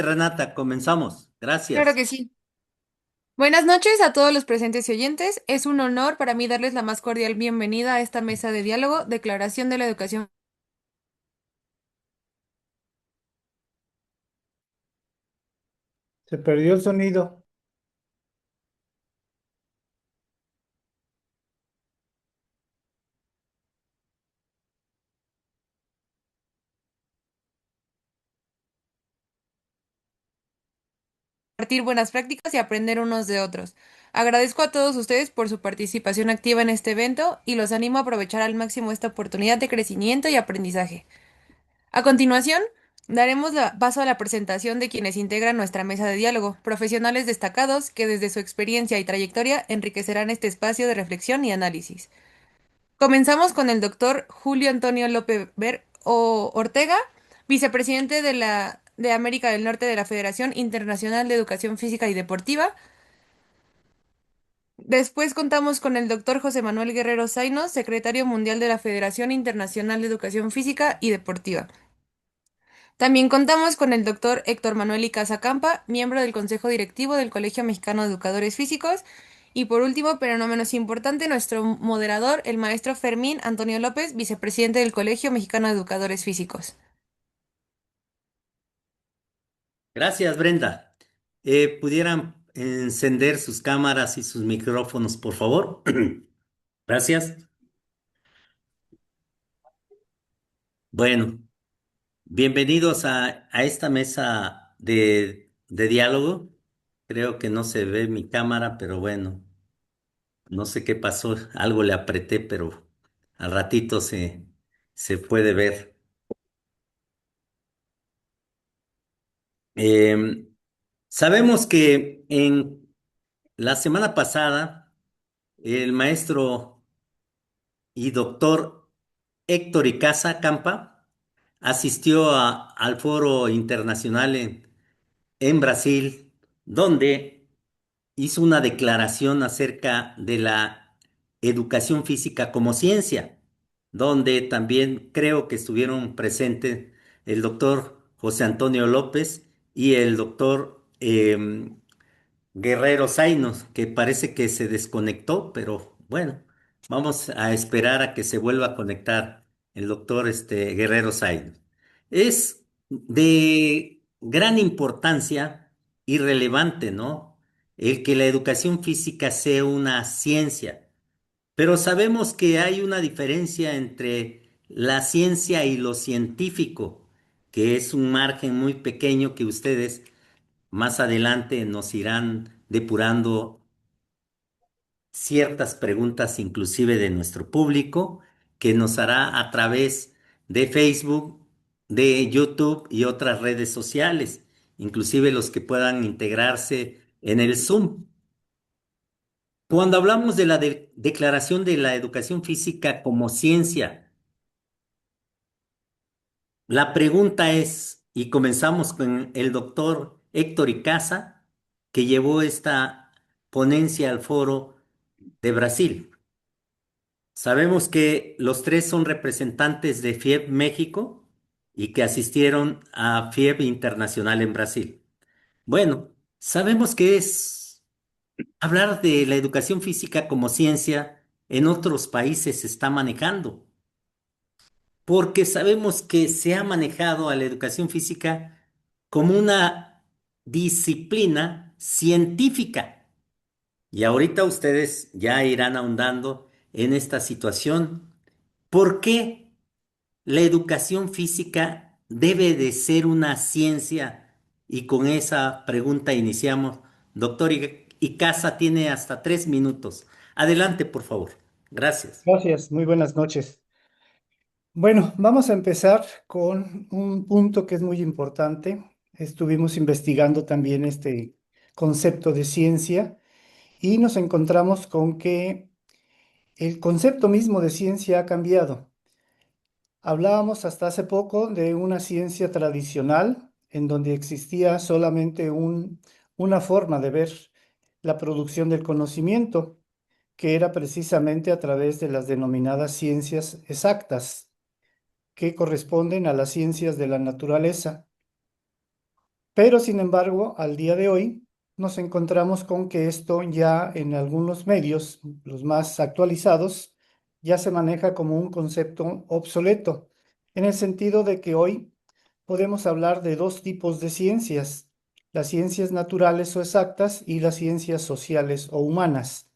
Renata, comenzamos. Claro Gracias. que sí. Buenas noches a todos los presentes y oyentes. Es un honor para mí darles la más cordial bienvenida a esta mesa de diálogo, Declaración de la Educación. Se perdió el sonido. Compartir buenas prácticas y aprender unos de otros. Agradezco a todos ustedes por su participación activa en este evento y los animo a aprovechar al máximo esta oportunidad de crecimiento y aprendizaje. A continuación, daremos paso a la presentación de quienes integran nuestra mesa de diálogo, profesionales destacados que desde su experiencia y trayectoria enriquecerán este espacio de reflexión y análisis. Comenzamos con el doctor Julio Antonio López Ortega, vicepresidente de América del Norte de la Federación Internacional de Educación Física y Deportiva. Después contamos con el doctor José Manuel Guerrero Zaino, secretario mundial de la Federación Internacional de Educación Física y Deportiva. También contamos con el doctor Héctor Manuel Icaza Campa, miembro del Consejo Directivo del Colegio Mexicano de Educadores Físicos. Y por último, pero no menos importante, nuestro moderador, el maestro Fermín Antonio López, vicepresidente del Colegio Mexicano de Educadores Físicos. Gracias, Brenda. ¿Pudieran encender sus cámaras y sus micrófonos, por favor? Gracias. Bueno, bienvenidos a esta mesa de diálogo. Creo que no se ve mi cámara, pero bueno, no sé qué pasó. Algo le apreté, pero al ratito se puede ver. Em, Sabemos que en la semana pasada el maestro y doctor Héctor Icaza Campa asistió al foro internacional en Brasil, donde hizo una declaración acerca de la educación física como ciencia, donde también creo que estuvieron presentes el doctor José Antonio López y el doctor Guerrero Zainos, que parece que se desconectó, pero bueno, vamos a esperar a que se vuelva a conectar el doctor Guerrero Zainos. Es de gran importancia y relevante, ¿no? El que la educación física sea una ciencia, pero sabemos que hay una diferencia entre la ciencia y lo científico, que es un margen muy pequeño que ustedes más adelante nos irán depurando ciertas preguntas, inclusive de nuestro público, que nos hará a través de Facebook, de YouTube y otras redes sociales, inclusive los que puedan integrarse en el Zoom. Cuando hablamos de la declaración de la educación física como ciencia, la pregunta es, y comenzamos con el doctor Héctor Icaza, que llevó esta ponencia al foro de Brasil. Sabemos que los tres son representantes de FIEB México y que asistieron a FIEB Internacional en Brasil. Bueno, sabemos que es hablar de la educación física como ciencia en otros países se está manejando, porque sabemos que se ha manejado a la educación física como una disciplina científica. Y ahorita ustedes ya irán ahondando en esta situación. ¿Por qué la educación física debe de ser una ciencia? Y con esa pregunta iniciamos. Doctor Icaza tiene hasta 3 minutos. Adelante, por favor. Gracias. Gracias, muy buenas noches. Bueno, vamos a empezar con un punto que es muy importante. Estuvimos investigando también este concepto de ciencia y nos encontramos con que el concepto mismo de ciencia ha cambiado. Hablábamos hasta hace poco de una ciencia tradicional en donde existía solamente una forma de ver la producción del conocimiento, que era precisamente a través de las denominadas ciencias exactas, que corresponden a las ciencias de la naturaleza. Pero sin embargo, al día de hoy nos encontramos con que esto ya en algunos medios, los más actualizados, ya se maneja como un concepto obsoleto, en el sentido de que hoy podemos hablar de dos tipos de ciencias: las ciencias naturales o exactas y las ciencias sociales o humanas.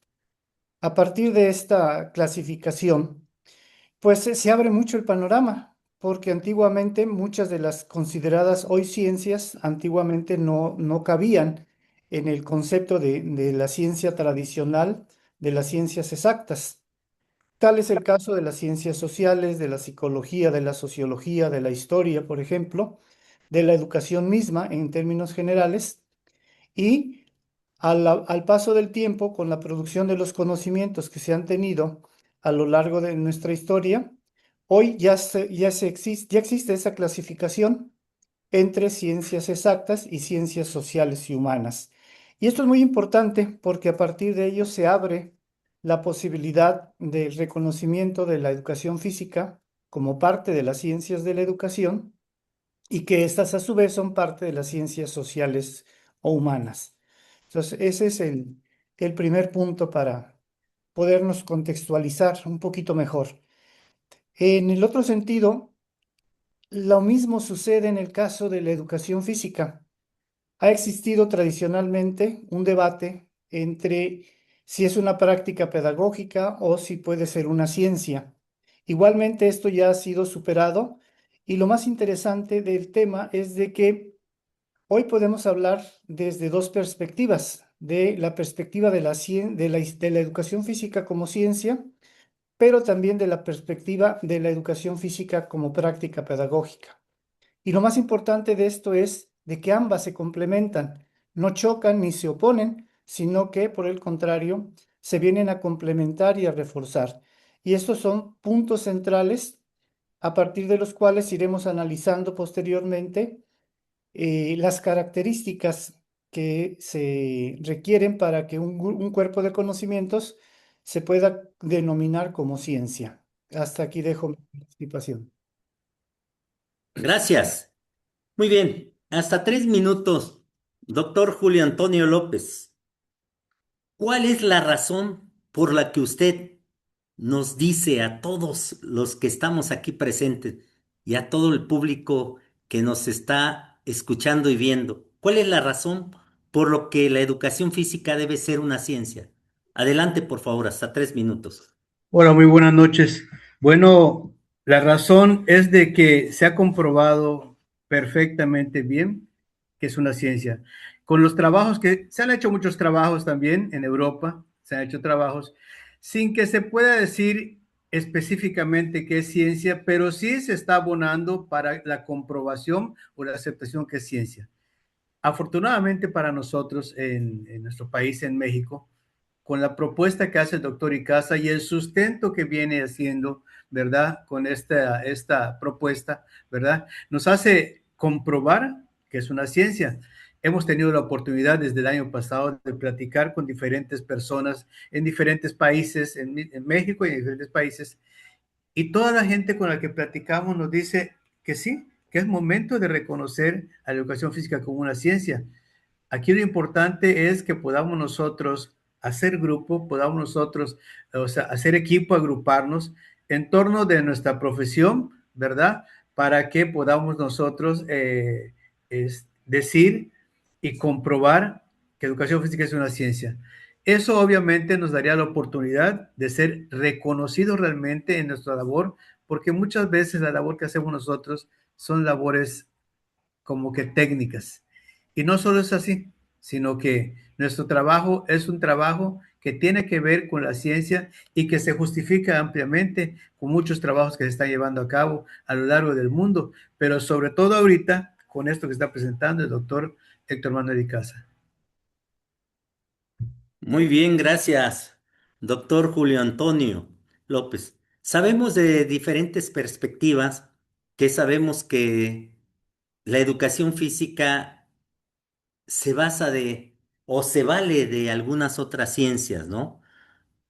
A partir de esta clasificación, pues se abre mucho el panorama, porque antiguamente muchas de las consideradas hoy ciencias, antiguamente no cabían en el concepto de la ciencia tradicional, de las ciencias exactas. Tal es el caso de las ciencias sociales, de la psicología, de la sociología, de la historia, por ejemplo, de la educación misma en términos generales, y al paso del tiempo, con la producción de los conocimientos que se han tenido a lo largo de nuestra historia, hoy ya existe esa clasificación entre ciencias exactas y ciencias sociales y humanas. Y esto es muy importante porque a partir de ello se abre la posibilidad del reconocimiento de la educación física como parte de las ciencias de la educación, y que estas a su vez son parte de las ciencias sociales o humanas. Entonces, ese es el primer punto para podernos contextualizar un poquito mejor. En el otro sentido, lo mismo sucede en el caso de la educación física. Ha existido tradicionalmente un debate entre si es una práctica pedagógica o si puede ser una ciencia. Igualmente, esto ya ha sido superado, y lo más interesante del tema es de que hoy podemos hablar desde dos perspectivas: de la perspectiva de la educación física como ciencia, pero también de la perspectiva de la educación física como práctica pedagógica. Y lo más importante de esto es de que ambas se complementan, no chocan ni se oponen, sino que por el contrario se vienen a complementar y a reforzar. Y estos son puntos centrales a partir de los cuales iremos analizando posteriormente las características que se requieren para que un cuerpo de conocimientos se pueda denominar como ciencia. Hasta aquí dejo mi participación. Gracias. Muy bien. Hasta 3 minutos. Doctor Julio Antonio López, ¿cuál es la razón por la que usted nos dice a todos los que estamos aquí presentes y a todo el público que nos está escuchando y viendo, cuál es la razón por lo que la educación física debe ser una ciencia? Adelante, por favor, hasta 3 minutos. Hola, muy buenas noches. Bueno, la razón es de que se ha comprobado perfectamente bien que es una ciencia. Con los trabajos que se han hecho, muchos trabajos también en Europa, se han hecho trabajos sin que se pueda decir específicamente qué es ciencia, pero sí se está abonando para la comprobación o la aceptación que es ciencia. Afortunadamente para nosotros en nuestro país, en México, con la propuesta que hace el doctor Icaza y el sustento que viene haciendo, ¿verdad? Con esta propuesta, ¿verdad? Nos hace comprobar que es una ciencia. Hemos tenido la oportunidad desde el año pasado de platicar con diferentes personas en diferentes países, en México y en diferentes países, y toda la gente con la que platicamos nos dice que sí, que es momento de reconocer a la educación física como una ciencia. Aquí lo importante es que podamos nosotros hacer grupo, podamos nosotros, o sea, hacer equipo, agruparnos en torno de nuestra profesión, ¿verdad? Para que podamos nosotros decir y comprobar que educación física es una ciencia. Eso obviamente nos daría la oportunidad de ser reconocidos realmente en nuestra labor, porque muchas veces la labor que hacemos nosotros son labores como que técnicas. Y no solo es así, sino que nuestro trabajo es un trabajo que tiene que ver con la ciencia y que se justifica ampliamente con muchos trabajos que se están llevando a cabo a lo largo del mundo, pero sobre todo ahorita con esto que está presentando el doctor Héctor Manuel Icaza. Muy bien, gracias, doctor Julio Antonio López. Sabemos de diferentes perspectivas que sabemos que la educación física se basa de o se vale de algunas otras ciencias, ¿no?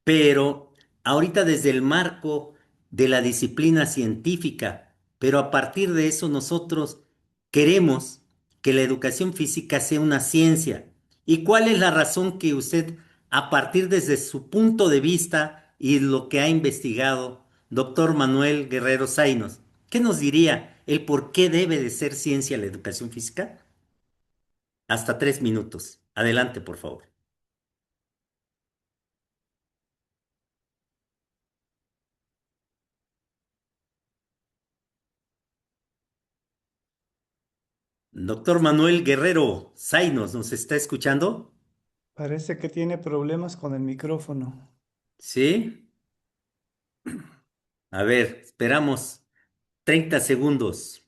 Pero ahorita desde el marco de la disciplina científica, pero a partir de eso nosotros queremos que la educación física sea una ciencia? ¿Y cuál es la razón que usted, a partir desde su punto de vista y lo que ha investigado, doctor Manuel Guerrero Zainos, qué nos diría el por qué debe de ser ciencia la educación física? Hasta 3 minutos. Adelante, por favor. Doctor Manuel Guerrero Zainos, ¿nos está escuchando? Parece que tiene problemas con el micrófono. Sí. A ver, esperamos 30 segundos.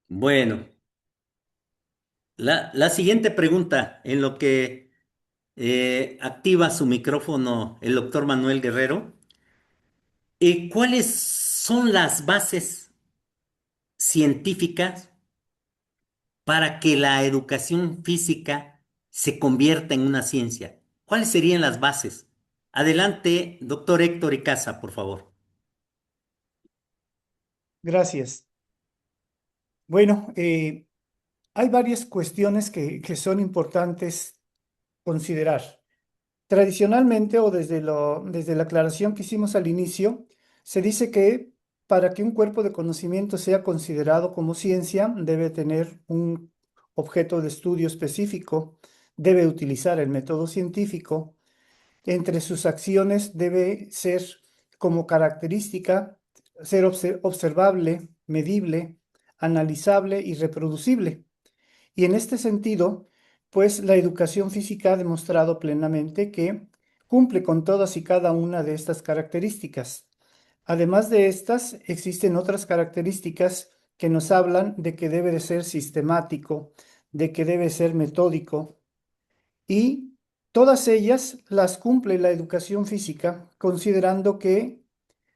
Bueno, la siguiente pregunta, en lo que activa su micrófono el doctor Manuel Guerrero, ¿cuáles son las bases científicas para que la educación física se convierta en una ciencia? ¿Cuáles serían las bases? Adelante, doctor Héctor Icaza, por favor. Gracias. Bueno, hay varias cuestiones que son importantes considerar. Tradicionalmente, o desde la aclaración que hicimos al inicio, se dice que para que un cuerpo de conocimiento sea considerado como ciencia, debe tener un objeto de estudio específico, debe utilizar el método científico. Entre sus acciones debe ser como característica, ser observable, medible, analizable y reproducible. Y en este sentido, pues la educación física ha demostrado plenamente que cumple con todas y cada una de estas características. Además de estas, existen otras características que nos hablan de que debe de ser sistemático, de que debe ser metódico, y todas ellas las cumple la educación física, considerando que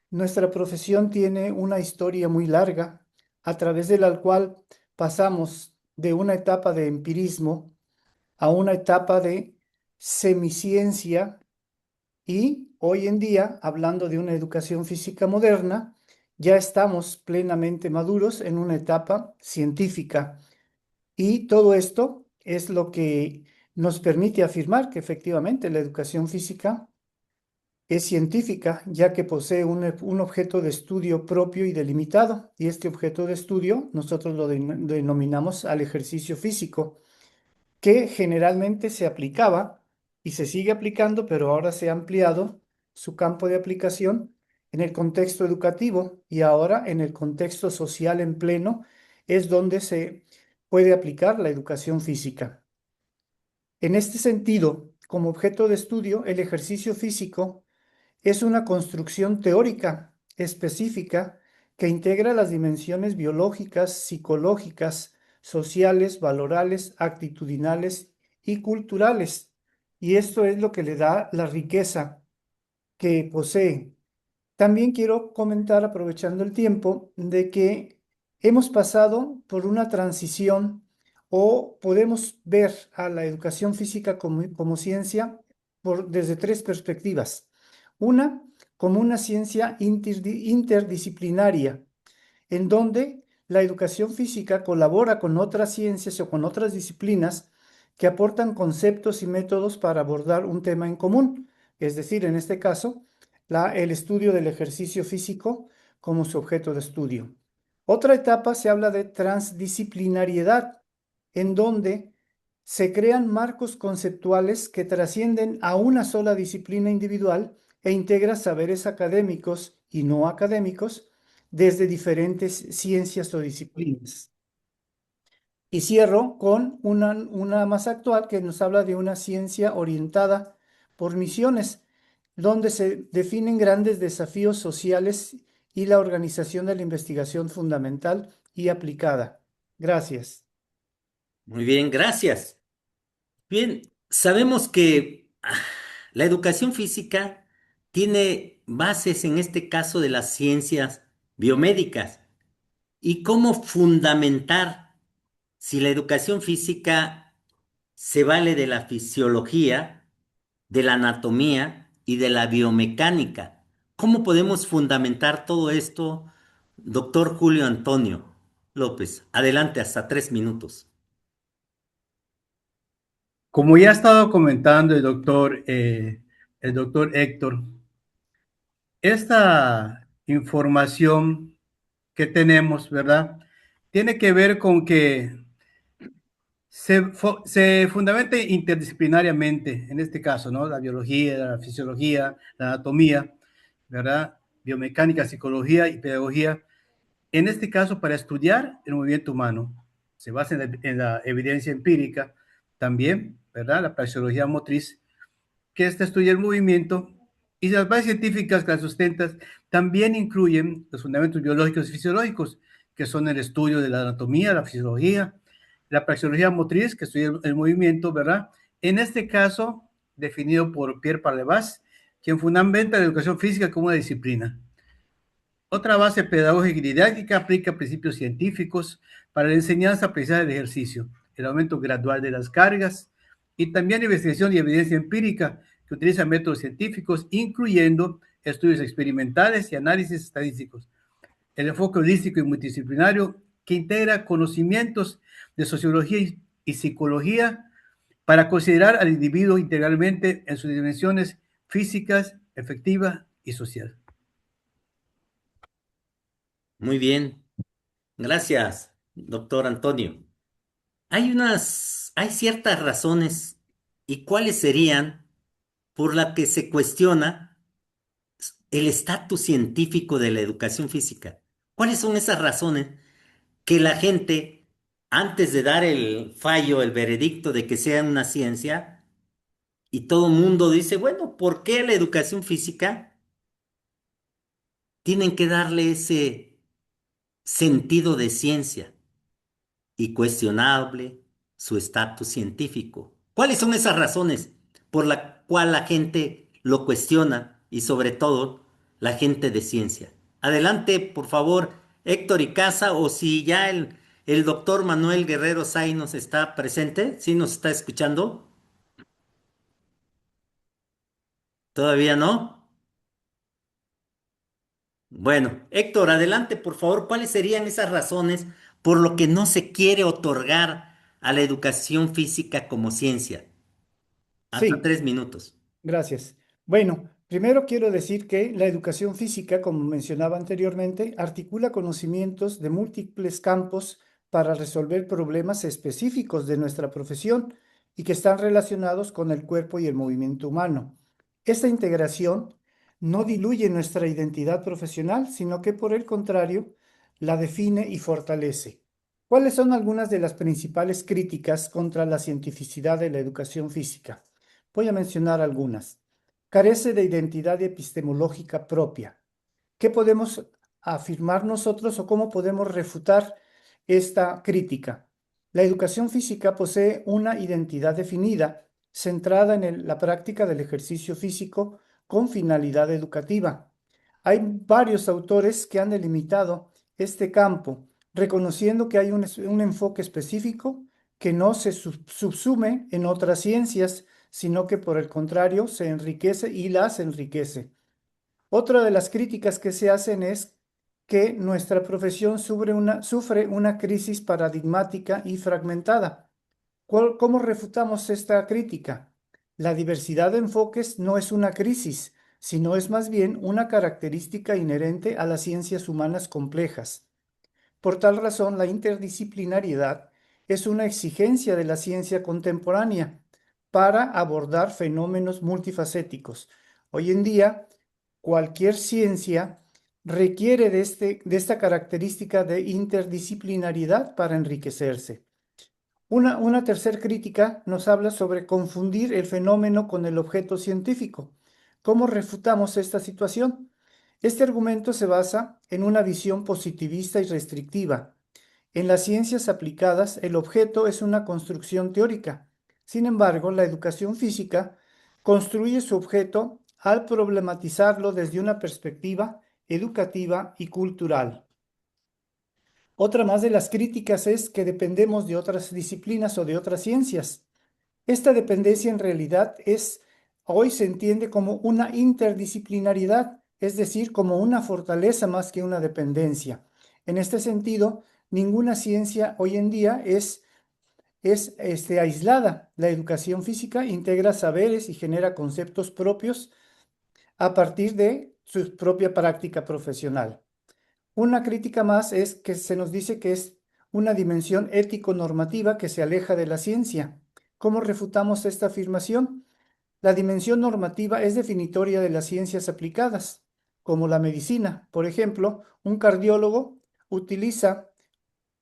nuestra profesión tiene una historia muy larga, a través de la cual pasamos de una etapa de empirismo a una etapa de semiciencia, y hoy en día, hablando de una educación física moderna, ya estamos plenamente maduros en una etapa científica. Y todo esto es lo que nos permite afirmar que efectivamente la educación física es científica, ya que posee un objeto de estudio propio y delimitado. Y este objeto de estudio nosotros lo denominamos al ejercicio físico, que generalmente se aplicaba y se sigue aplicando, pero ahora se ha ampliado su campo de aplicación en el contexto educativo, y ahora en el contexto social en pleno es donde se puede aplicar la educación física. En este sentido, como objeto de estudio, el ejercicio físico es una construcción teórica específica que integra las dimensiones biológicas, psicológicas, sociales, valorales, actitudinales y culturales. Y esto es lo que le da la riqueza que posee. También quiero comentar, aprovechando el tiempo, de que hemos pasado por una transición, o podemos ver a la educación física como ciencia desde tres perspectivas. Una, como una ciencia interdisciplinaria, en donde la educación física colabora con otras ciencias o con otras disciplinas que aportan conceptos y métodos para abordar un tema en común, es decir, en este caso, el estudio del ejercicio físico como su objeto de estudio. Otra etapa se habla de transdisciplinariedad, en donde se crean marcos conceptuales que trascienden a una sola disciplina individual e integra saberes académicos y no académicos desde diferentes ciencias o disciplinas. Y cierro con una más actual que nos habla de una ciencia orientada por misiones, donde se definen grandes desafíos sociales y la organización de la investigación fundamental y aplicada. Gracias. Muy bien, gracias. Bien, sabemos que la educación física tiene bases en este caso de las ciencias biomédicas y cómo fundamentar si la educación física se vale de la fisiología, de la anatomía y de la biomecánica. ¿Cómo podemos fundamentar todo esto, doctor Julio Antonio López? Adelante, hasta 3 minutos. Como ya ha estado comentando el doctor Héctor, esta información que tenemos, ¿verdad? Tiene que ver con que se fundamenta interdisciplinariamente, en este caso, ¿no? La biología, la fisiología, la anatomía, ¿verdad? Biomecánica, psicología y pedagogía. En este caso, para estudiar el movimiento humano, se basa en la evidencia empírica también, ¿verdad? La praxeología motriz, que esta estudia el movimiento, y las bases científicas que las sustentan también incluyen los fundamentos biológicos y fisiológicos, que son el estudio de la anatomía, la fisiología, la praxeología motriz, que estudia el movimiento, ¿verdad? En este caso, definido por Pierre Parlevas, quien fundamenta la educación física como una disciplina. Otra base pedagógica y didáctica aplica principios científicos para la enseñanza, aprendizaje del ejercicio, el aumento gradual de las cargas y también investigación y evidencia empírica que utiliza métodos científicos, incluyendo estudios experimentales y análisis estadísticos. El enfoque holístico y multidisciplinario que integra conocimientos de sociología y psicología para considerar al individuo integralmente en sus dimensiones físicas, efectiva y social. Muy bien. Gracias, doctor Antonio. Hay ciertas razones, ¿y cuáles serían por las que se cuestiona el estatus científico de la educación física? ¿Cuáles son esas razones que la gente, antes de dar el fallo, el veredicto de que sea una ciencia, y todo el mundo dice, bueno, ¿por qué la educación física tienen que darle ese sentido de ciencia y cuestionable su estatus científico? ¿Cuáles son esas razones por la cual la gente lo cuestiona y sobre todo la gente de ciencia? Adelante, por favor, Héctor Icaza, o si ya el doctor Manuel Guerrero Say nos está presente, ¿sí nos está escuchando? ¿Todavía no? Bueno, Héctor, adelante, por favor. ¿Cuáles serían esas razones por lo que no se quiere otorgar a la educación física como ciencia? Hasta Sí, 3 minutos. gracias. Bueno, primero quiero decir que la educación física, como mencionaba anteriormente, articula conocimientos de múltiples campos para resolver problemas específicos de nuestra profesión y que están relacionados con el cuerpo y el movimiento humano. Esta integración no diluye nuestra identidad profesional, sino que por el contrario, la define y fortalece. ¿Cuáles son algunas de las principales críticas contra la cientificidad de la educación física? Voy a mencionar algunas. Carece de identidad epistemológica propia. ¿Qué podemos afirmar nosotros o cómo podemos refutar esta crítica? La educación física posee una identidad definida, centrada en la práctica del ejercicio físico con finalidad educativa. Hay varios autores que han delimitado este campo, reconociendo que hay un enfoque específico que no se subsume en otras ciencias, sino que por el contrario se enriquece y las enriquece. Otra de las críticas que se hacen es que nuestra profesión sufre una crisis paradigmática y fragmentada. ¿Cómo refutamos esta crítica? La diversidad de enfoques no es una crisis, sino es más bien una característica inherente a las ciencias humanas complejas. Por tal razón, la interdisciplinariedad es una exigencia de la ciencia contemporánea para abordar fenómenos multifacéticos. Hoy en día, cualquier ciencia requiere de esta característica de interdisciplinariedad para enriquecerse. Una tercera crítica nos habla sobre confundir el fenómeno con el objeto científico. ¿Cómo refutamos esta situación? Este argumento se basa en una visión positivista y restrictiva. En las ciencias aplicadas, el objeto es una construcción teórica. Sin embargo, la educación física construye su objeto al problematizarlo desde una perspectiva educativa y cultural. Otra más de las críticas es que dependemos de otras disciplinas o de otras ciencias. Esta dependencia en realidad hoy se entiende como una interdisciplinariedad, es decir, como una fortaleza más que una dependencia. En este sentido, ninguna ciencia hoy en día es aislada. La educación física integra saberes y genera conceptos propios a partir de su propia práctica profesional. Una crítica más es que se nos dice que es una dimensión ético-normativa que se aleja de la ciencia. ¿Cómo refutamos esta afirmación? La dimensión normativa es definitoria de las ciencias aplicadas, como la medicina. Por ejemplo, un cardiólogo utiliza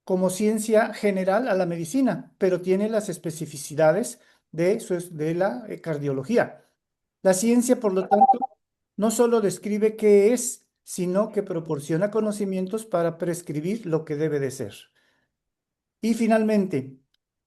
como ciencia general a la medicina, pero tiene las especificidades de la cardiología. La ciencia, por lo tanto, no solo describe qué es, sino que proporciona conocimientos para prescribir lo que debe de ser. Y finalmente,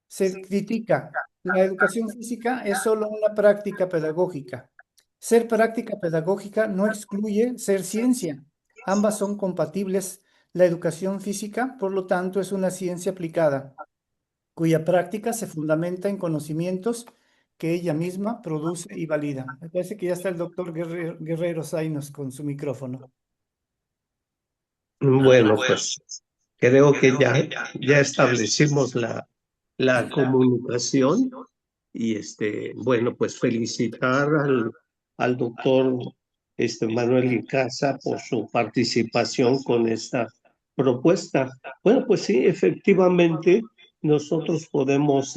se critica, la educación física es solo una práctica pedagógica. Ser práctica pedagógica no excluye ser ciencia. Ambas son compatibles. La educación física, por lo tanto, es una ciencia aplicada, cuya práctica se fundamenta en conocimientos que ella misma produce y valida. Me parece que ya está el doctor Guerrero Zainos con su micrófono. Bueno, pues creo que ya establecimos la comunicación y bueno, pues felicitar al doctor Manuel Icaza por su participación con esta propuesta. Bueno, pues sí, efectivamente, nosotros podemos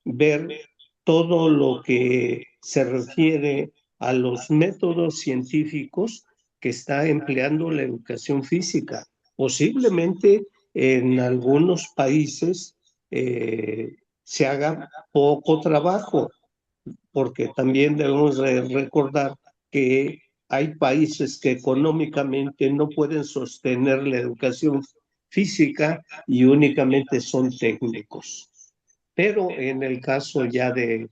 ver todo lo que se refiere a los métodos científicos que está empleando la educación física. Posiblemente en algunos países se haga poco trabajo, porque también debemos recordar que hay países que económicamente no pueden sostener la educación física y únicamente son técnicos. Pero en el caso ya de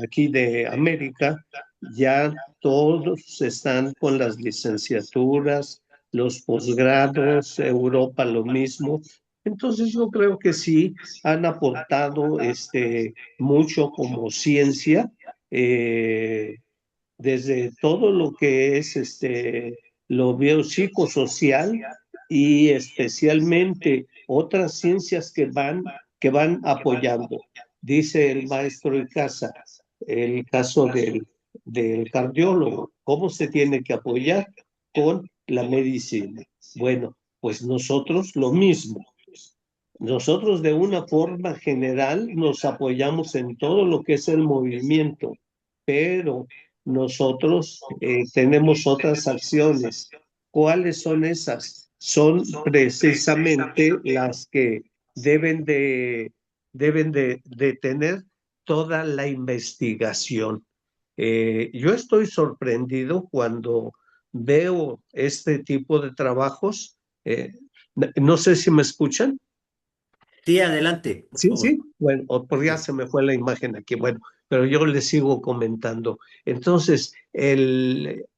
aquí de América, ya todos están con las licenciaturas, los posgrados, Europa lo mismo. Entonces yo creo que sí han aportado mucho como ciencia, desde todo lo que es lo biopsicosocial y especialmente otras ciencias que van apoyando. Dice el maestro Icaza, el caso del cardiólogo, ¿cómo se tiene que apoyar? Con la medicina. Bueno, pues nosotros lo mismo. Nosotros de una forma general nos apoyamos en todo lo que es el movimiento, pero nosotros tenemos otras acciones. ¿Cuáles son esas? Son precisamente las que deben de tener toda la investigación. Yo estoy sorprendido cuando veo este tipo de trabajos. No sé si me escuchan. Sí, adelante, por Sí, favor. sí. Bueno, por ya se me fue la imagen aquí. Bueno, pero yo les sigo comentando. Entonces,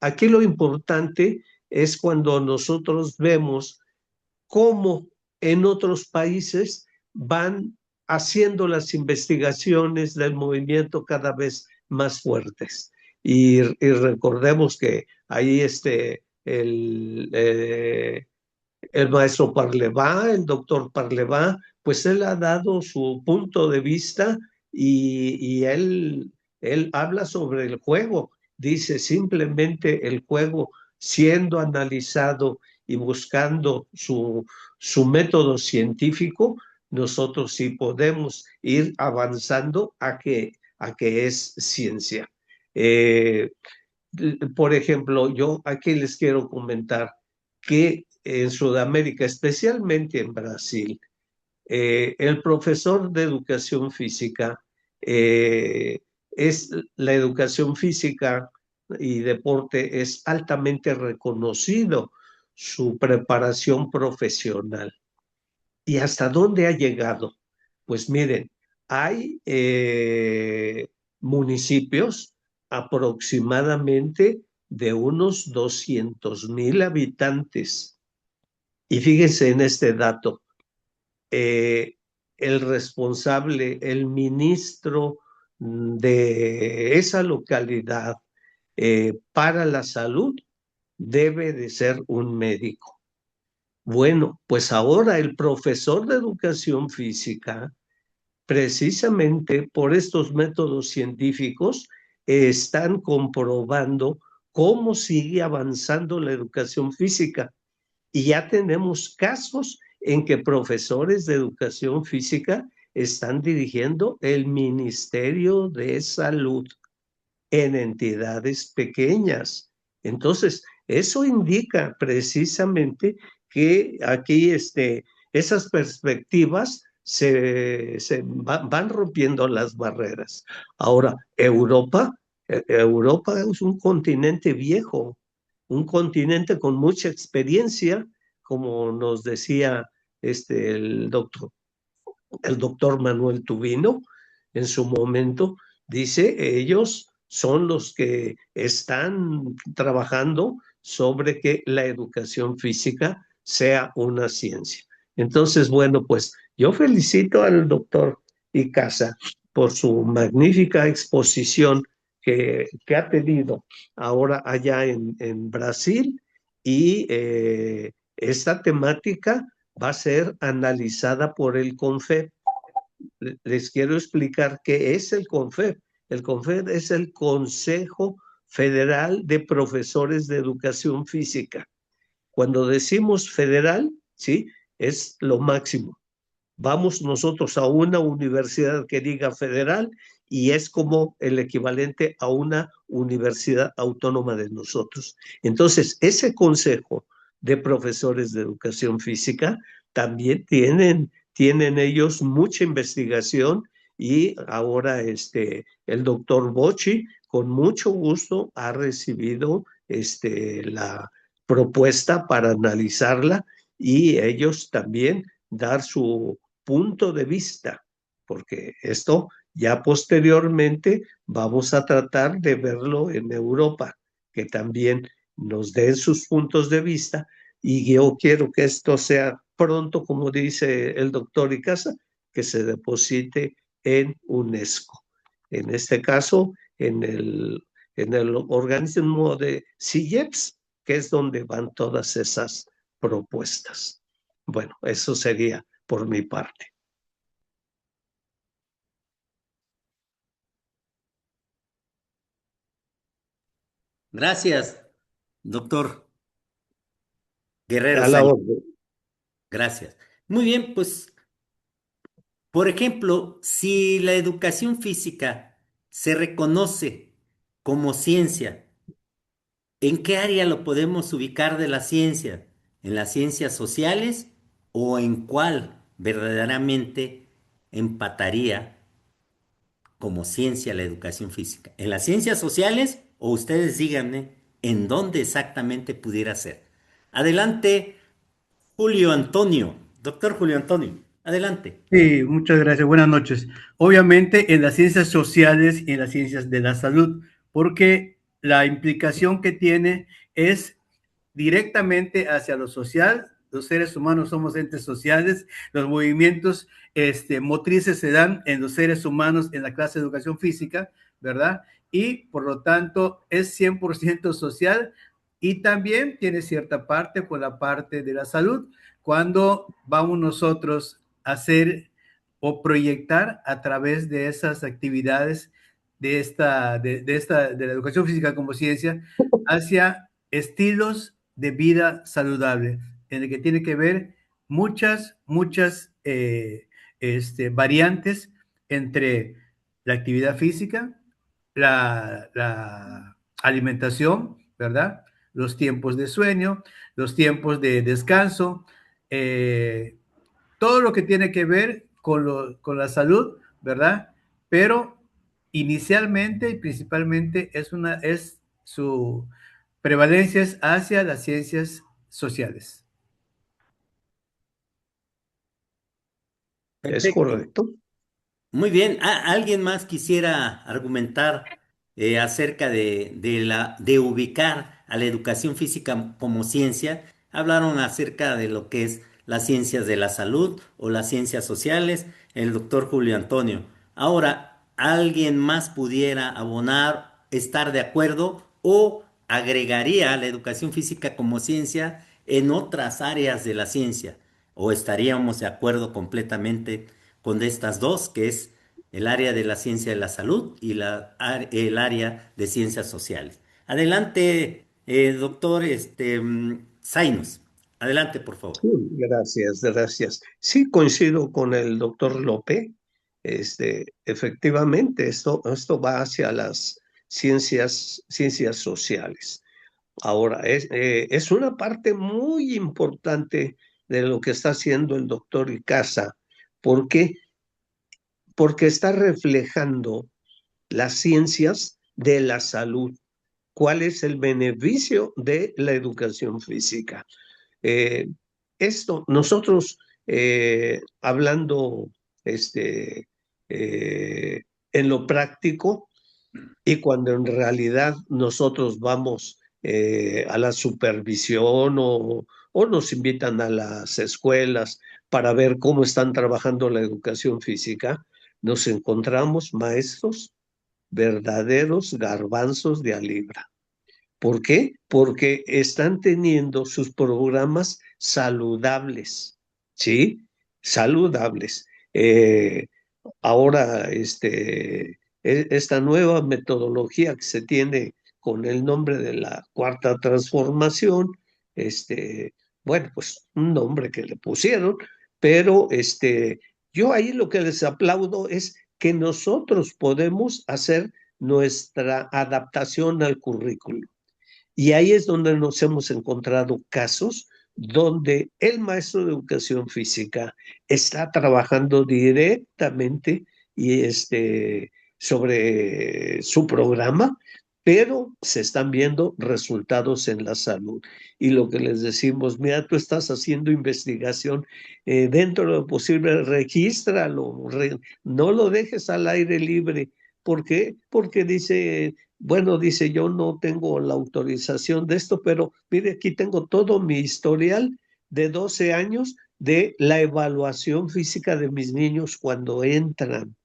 aquí lo importante es cuando nosotros vemos cómo en otros países van haciendo las investigaciones del movimiento cada vez más fuertes. Y recordemos que ahí el maestro Parleva, el doctor Parleva, pues él ha dado su punto de vista y él habla sobre el juego. Dice simplemente el juego siendo analizado y buscando su método científico, nosotros sí podemos ir avanzando a que es ciencia. Eh, por ejemplo, yo aquí les quiero comentar que en Sudamérica, especialmente en Brasil, el profesor de educación física es la educación física y deporte es altamente reconocido su preparación profesional. ¿Y hasta dónde ha llegado? Pues miren, hay municipios aproximadamente de unos 200,000 habitantes. Y fíjense en este dato, eh, el responsable, el ministro de esa localidad para la salud debe de ser un médico. Bueno, pues ahora el profesor de educación física, precisamente por estos métodos científicos, están comprobando cómo sigue avanzando la educación física. Y ya tenemos casos en que profesores de educación física están dirigiendo el Ministerio de Salud en entidades pequeñas. Entonces, eso indica precisamente que aquí esas perspectivas van rompiendo las barreras. Ahora, Europa es un continente viejo, un continente con mucha experiencia, como nos decía el doctor Manuel Tubino en su momento, dice, ellos son los que están trabajando sobre que la educación física sea una ciencia. Entonces, bueno, pues yo felicito al doctor Icaza por su magnífica exposición que ha tenido ahora allá en Brasil y esta temática va a ser analizada por el CONFEP. Les quiero explicar qué es el CONFEP. El CONFEP es el Consejo Federal de Profesores de Educación Física. Cuando decimos federal, ¿sí? Es lo máximo. Vamos nosotros a una universidad que diga federal y es como el equivalente a una universidad autónoma de nosotros. Entonces, ese consejo de profesores de educación física también tienen ellos mucha investigación y ahora el doctor Bocci con mucho gusto ha recibido la propuesta para analizarla y ellos también dar su punto de vista, porque esto ya posteriormente vamos a tratar de verlo en Europa, que también nos den sus puntos de vista y yo quiero que esto sea pronto, como dice el doctor Icaza, que se deposite en UNESCO. En este caso, en el organismo de CIEPS, que es donde van todas esas propuestas. Bueno, eso sería por mi parte. Gracias, doctor Guerrero A la Salí. orden. Gracias. Muy bien, pues, por ejemplo, si la educación física se reconoce como ciencia, ¿en qué área lo podemos ubicar de la ciencia? ¿En las ciencias sociales o en cuál verdaderamente empataría como ciencia la educación física? ¿En las ciencias sociales o ustedes díganme en dónde exactamente pudiera ser? Adelante, Julio Antonio. Doctor Julio Antonio, adelante. Sí, muchas gracias. Buenas noches. Obviamente en las ciencias sociales y en las ciencias de la salud, porque la implicación que tiene es directamente hacia lo social. Los seres humanos somos entes sociales. Los movimientos motrices se dan en los seres humanos en la clase de educación física, ¿verdad? Y por lo tanto es 100% social y también tiene cierta parte con la parte de la salud. Cuando vamos nosotros a hacer o proyectar a través de esas actividades de la educación física como ciencia hacia estilos de vida saludable, en el que tiene que ver muchas variantes entre la actividad física, la alimentación, ¿verdad? Los tiempos de sueño, los tiempos de descanso, todo lo que tiene que ver con la salud, ¿verdad? Pero inicialmente y principalmente es su prevalencia es hacia las ciencias sociales. ¿Es Perfecto. correcto? Muy bien. ¿Alguien más quisiera argumentar acerca de ubicar a la educación física como ciencia. Hablaron acerca de lo que es las ciencias de la salud o las ciencias sociales, el doctor Julio Antonio. Ahora, ¿alguien más pudiera abonar, estar de acuerdo o agregaría la educación física como ciencia en otras áreas de la ciencia? ¿O estaríamos de acuerdo completamente con estas dos, que es el área de la ciencia de la salud y el área de ciencias sociales? Adelante, doctor Zainos. Adelante, por favor. Sí, gracias, gracias. Sí, coincido con el doctor López. Efectivamente, esto va hacia las ciencias sociales. Ahora, es una parte muy importante de lo que está haciendo el doctor Icaza. ¿Por qué? Porque está reflejando las ciencias de la salud. ¿Cuál es el beneficio de la educación física? Eh, nosotros hablando este, eh, en lo práctico, y cuando en realidad nosotros vamos a la supervisión o nos invitan a las escuelas para ver cómo están trabajando la educación física, nos encontramos maestros verdaderos garbanzos de a libra. ¿Por qué? Porque están teniendo sus programas saludables, ¿sí? Saludables. Ahora, esta nueva metodología que se tiene con el nombre de la cuarta transformación, bueno, pues un nombre que le pusieron, pero yo ahí lo que les aplaudo es que nosotros podemos hacer nuestra adaptación al currículo. Y ahí es donde nos hemos encontrado casos donde el maestro de educación física está trabajando directamente y sobre su programa, pero se están viendo resultados en la salud. Y lo que les decimos, mira, tú estás haciendo investigación, dentro de lo posible, regístralo, no lo dejes al aire libre. ¿Por qué? Porque dice, bueno, dice, yo no tengo la autorización de esto, pero mire, aquí tengo todo mi historial de 12 años de la evaluación física de mis niños cuando entran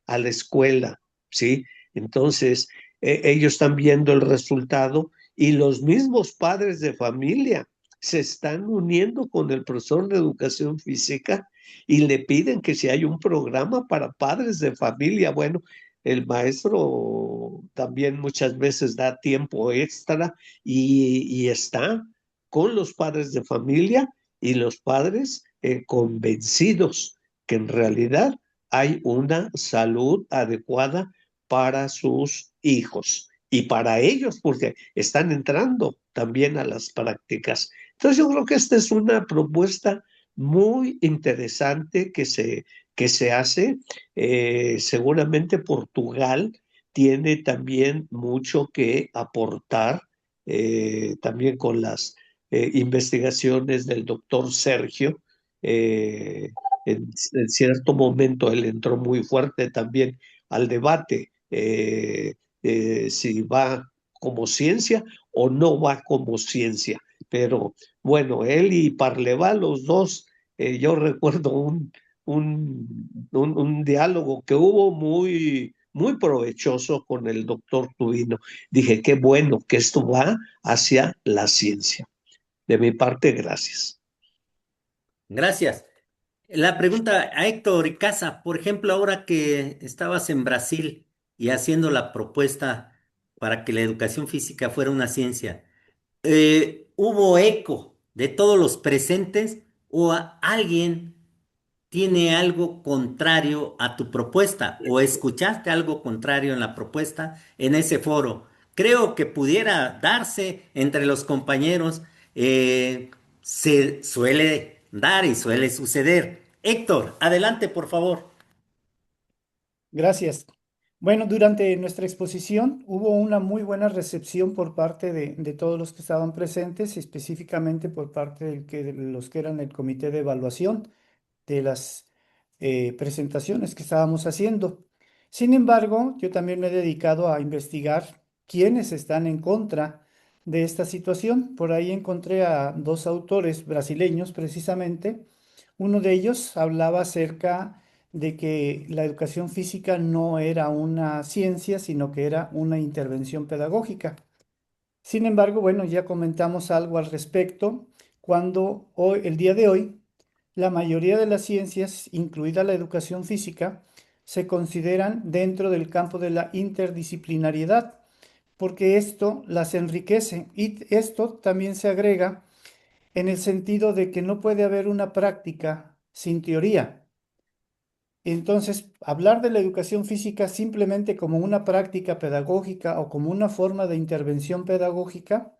a la escuela, ¿sí? Entonces, ellos están viendo el resultado y los mismos padres de familia se están uniendo con el profesor de educación física y le piden que si hay un programa para padres de familia, bueno, el maestro también muchas veces da tiempo extra y está con los padres de familia y los padres convencidos que en realidad hay una salud adecuada para sus hijos y para ellos, porque están entrando también a las prácticas. Entonces yo creo que esta es una propuesta muy interesante que se hace. Seguramente Portugal tiene también mucho que aportar, también con las investigaciones del doctor Sergio. En cierto momento él entró muy fuerte también al debate, si va como ciencia o no va como ciencia. Pero bueno, él y Parleval, los dos, yo recuerdo un diálogo que hubo muy, muy provechoso con el doctor Tubino. Dije, qué bueno que esto va hacia la ciencia. De mi parte, gracias. Gracias. La pregunta a Héctor y Casa, por ejemplo, ahora que estabas en Brasil y haciendo la propuesta para que la educación física fuera una ciencia, ¿hubo eco de todos los presentes o alguien tiene algo contrario a tu propuesta o escuchaste algo contrario en la propuesta en ese foro? Creo que pudiera darse entre los compañeros, se suele dar y suele suceder. Héctor, adelante, por favor. Gracias. Bueno, durante nuestra exposición hubo una muy buena recepción por parte de todos los que estaban presentes, específicamente por parte de los que eran el comité de evaluación de las presentaciones que estábamos haciendo. Sin embargo, yo también me he dedicado a investigar quiénes están en contra de esta situación. Por ahí encontré a dos autores brasileños, precisamente. Uno de ellos hablaba acerca de que la educación física no era una ciencia, sino que era una intervención pedagógica. Sin embargo, bueno, ya comentamos algo al respecto cuando hoy, el día de hoy, la mayoría de las ciencias, incluida la educación física, se consideran dentro del campo de la interdisciplinariedad, porque esto las enriquece y esto también se agrega en el sentido de que no puede haber una práctica sin teoría. Entonces, hablar de la educación física simplemente como una práctica pedagógica o como una forma de intervención pedagógica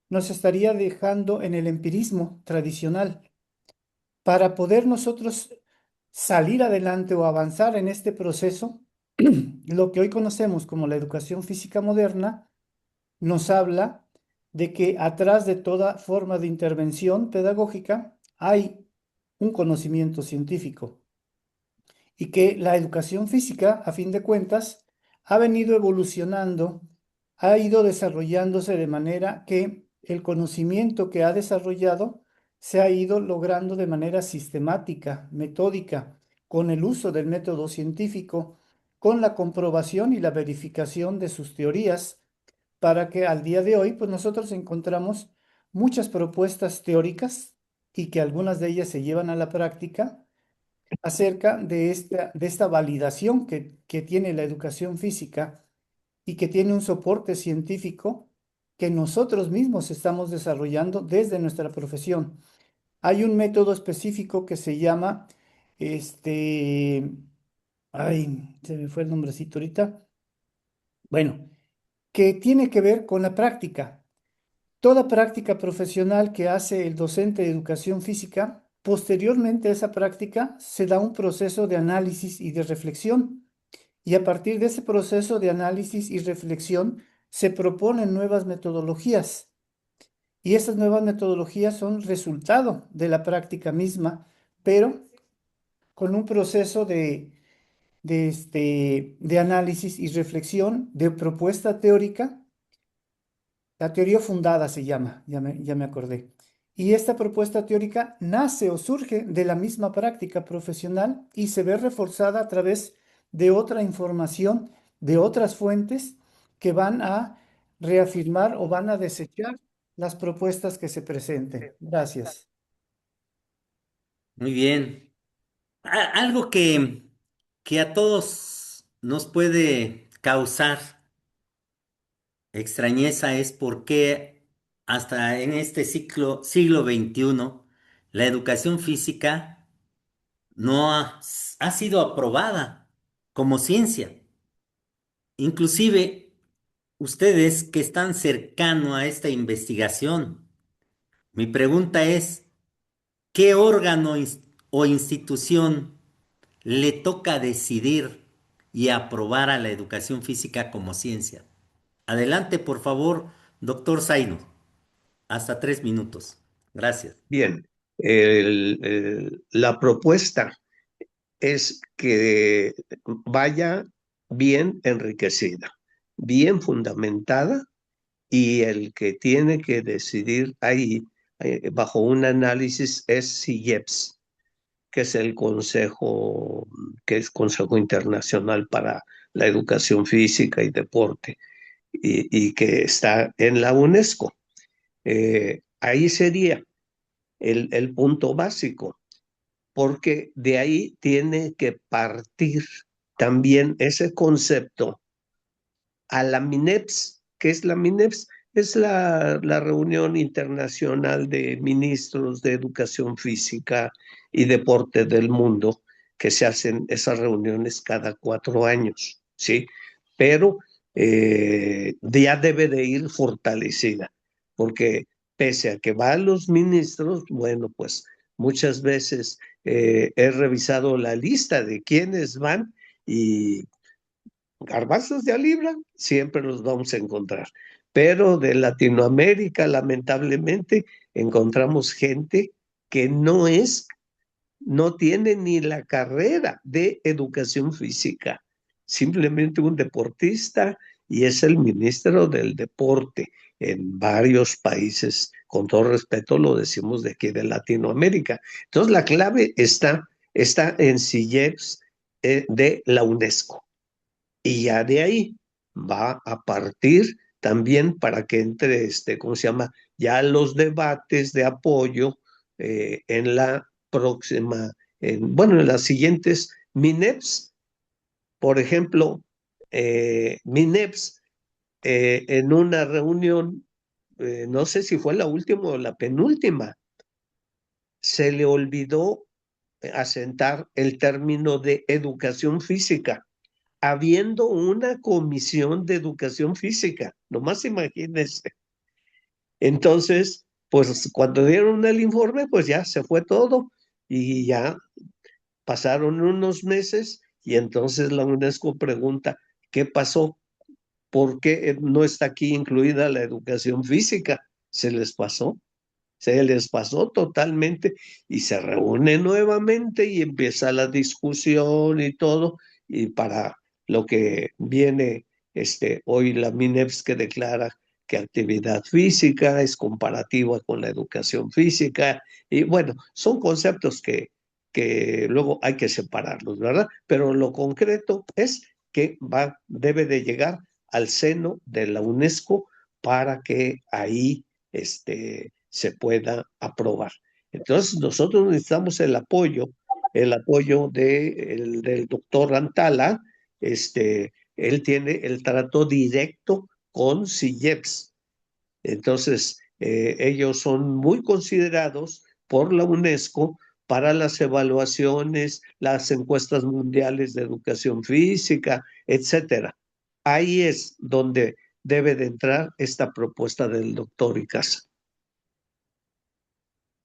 nos estaría dejando en el empirismo tradicional. Para poder nosotros salir adelante o avanzar en este proceso, lo que hoy conocemos como la educación física moderna nos habla de que atrás de toda forma de intervención pedagógica hay un conocimiento científico y que la educación física, a fin de cuentas, ha venido evolucionando, ha ido desarrollándose de manera que el conocimiento que ha desarrollado se ha ido logrando de manera sistemática, metódica, con el uso del método científico, con la comprobación y la verificación de sus teorías, para que al día de hoy, pues nosotros encontramos muchas propuestas teóricas y que algunas de ellas se llevan a la práctica acerca de esta validación que tiene la educación física y que tiene un soporte científico que nosotros mismos estamos desarrollando desde nuestra profesión. Hay un método específico que se llama, este, ay, se me fue el nombrecito ahorita, bueno, que tiene que ver con la práctica. Toda práctica profesional que hace el docente de educación física, posteriormente a esa práctica se da un proceso de análisis y de reflexión. Y a partir de ese proceso de análisis y reflexión se proponen nuevas metodologías. Y esas nuevas metodologías son resultado de la práctica misma, pero con un proceso de análisis y reflexión, de propuesta teórica. La teoría fundada se llama, ya me acordé. Y esta propuesta teórica nace o surge de la misma práctica profesional y se ve reforzada a través de otra información, de otras fuentes que van a reafirmar o van a desechar las propuestas que se presenten. Gracias. Muy bien. Algo que a todos nos puede causar extrañeza es por qué hasta en este siglo XXI la educación física no ha sido aprobada como ciencia. Inclusive ustedes que están cercano a esta investigación, mi pregunta es, ¿qué órgano o institución le toca decidir y aprobar a la educación física como ciencia? Adelante, por favor, doctor Zaino. Hasta 3 minutos. Gracias. Bien, la propuesta es que vaya bien enriquecida, bien fundamentada, y el que tiene que decidir ahí, bajo un análisis, es CIEPS, que es el Consejo, que es Consejo Internacional para la Educación Física y Deporte, y que está en la UNESCO. Ahí sería el punto básico, porque de ahí tiene que partir también ese concepto a la MINEPS. ¿Qué es la MINEPS? Es la reunión internacional de ministros de educación física y deporte del mundo, que se hacen esas reuniones cada 4 años, ¿sí? Pero ya debe de ir fortalecida, porque pese a que van los ministros, bueno, pues muchas veces he revisado la lista de quienes van y garbanzos de a libra siempre los vamos a encontrar. Pero de Latinoamérica, lamentablemente, encontramos gente que no tiene ni la carrera de educación física, simplemente un deportista y es el ministro del deporte en varios países. Con todo respeto lo decimos de aquí de Latinoamérica. Entonces la clave está en CIEPS de la UNESCO. Y ya de ahí va a partir también para que entre, ¿cómo se llama? Ya los debates de apoyo en la próxima, bueno, en las siguientes MINEPS. Por ejemplo, MINEPS en una reunión, no sé si fue la última o la penúltima, se le olvidó asentar el término de educación física habiendo una comisión de educación física, nomás imagínense. Entonces, pues cuando dieron el informe, pues ya se fue todo y ya pasaron unos meses y entonces la UNESCO pregunta, ¿qué pasó? ¿Por qué no está aquí incluida la educación física? Se les pasó totalmente y se reúne nuevamente y empieza la discusión y todo, y para lo que viene hoy la MINEPS que declara que actividad física es comparativa con la educación física, y bueno, son conceptos que luego hay que separarlos, ¿verdad? Pero lo concreto es que debe de llegar al seno de la UNESCO para que ahí se pueda aprobar. Entonces, nosotros necesitamos el apoyo del doctor Antala. Él tiene el trato directo con CIEPS. Entonces, ellos son muy considerados por la UNESCO para las evaluaciones, las encuestas mundiales de educación física, etcétera. Ahí es donde debe de entrar esta propuesta del doctor Icaza.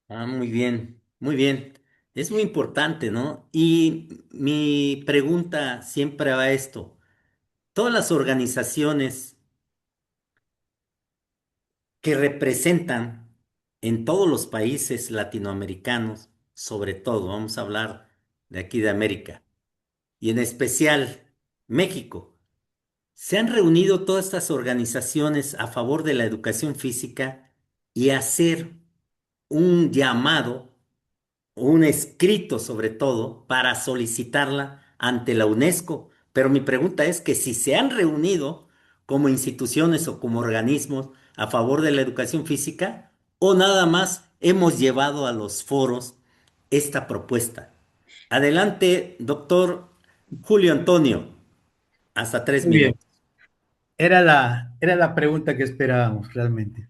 Ah, muy bien, muy bien. Es muy importante, ¿no? Y mi pregunta siempre va a esto. Todas las organizaciones que representan en todos los países latinoamericanos, sobre todo, vamos a hablar de aquí de América, y en especial México, se han reunido todas estas organizaciones a favor de la educación física y hacer un llamado, un escrito sobre todo, para solicitarla ante la UNESCO. Pero mi pregunta es que si se han reunido como instituciones o como organismos a favor de la educación física o nada más hemos llevado a los foros esta propuesta. Adelante, doctor Julio Antonio, hasta tres Muy bien. minutos. Era la pregunta que esperábamos realmente.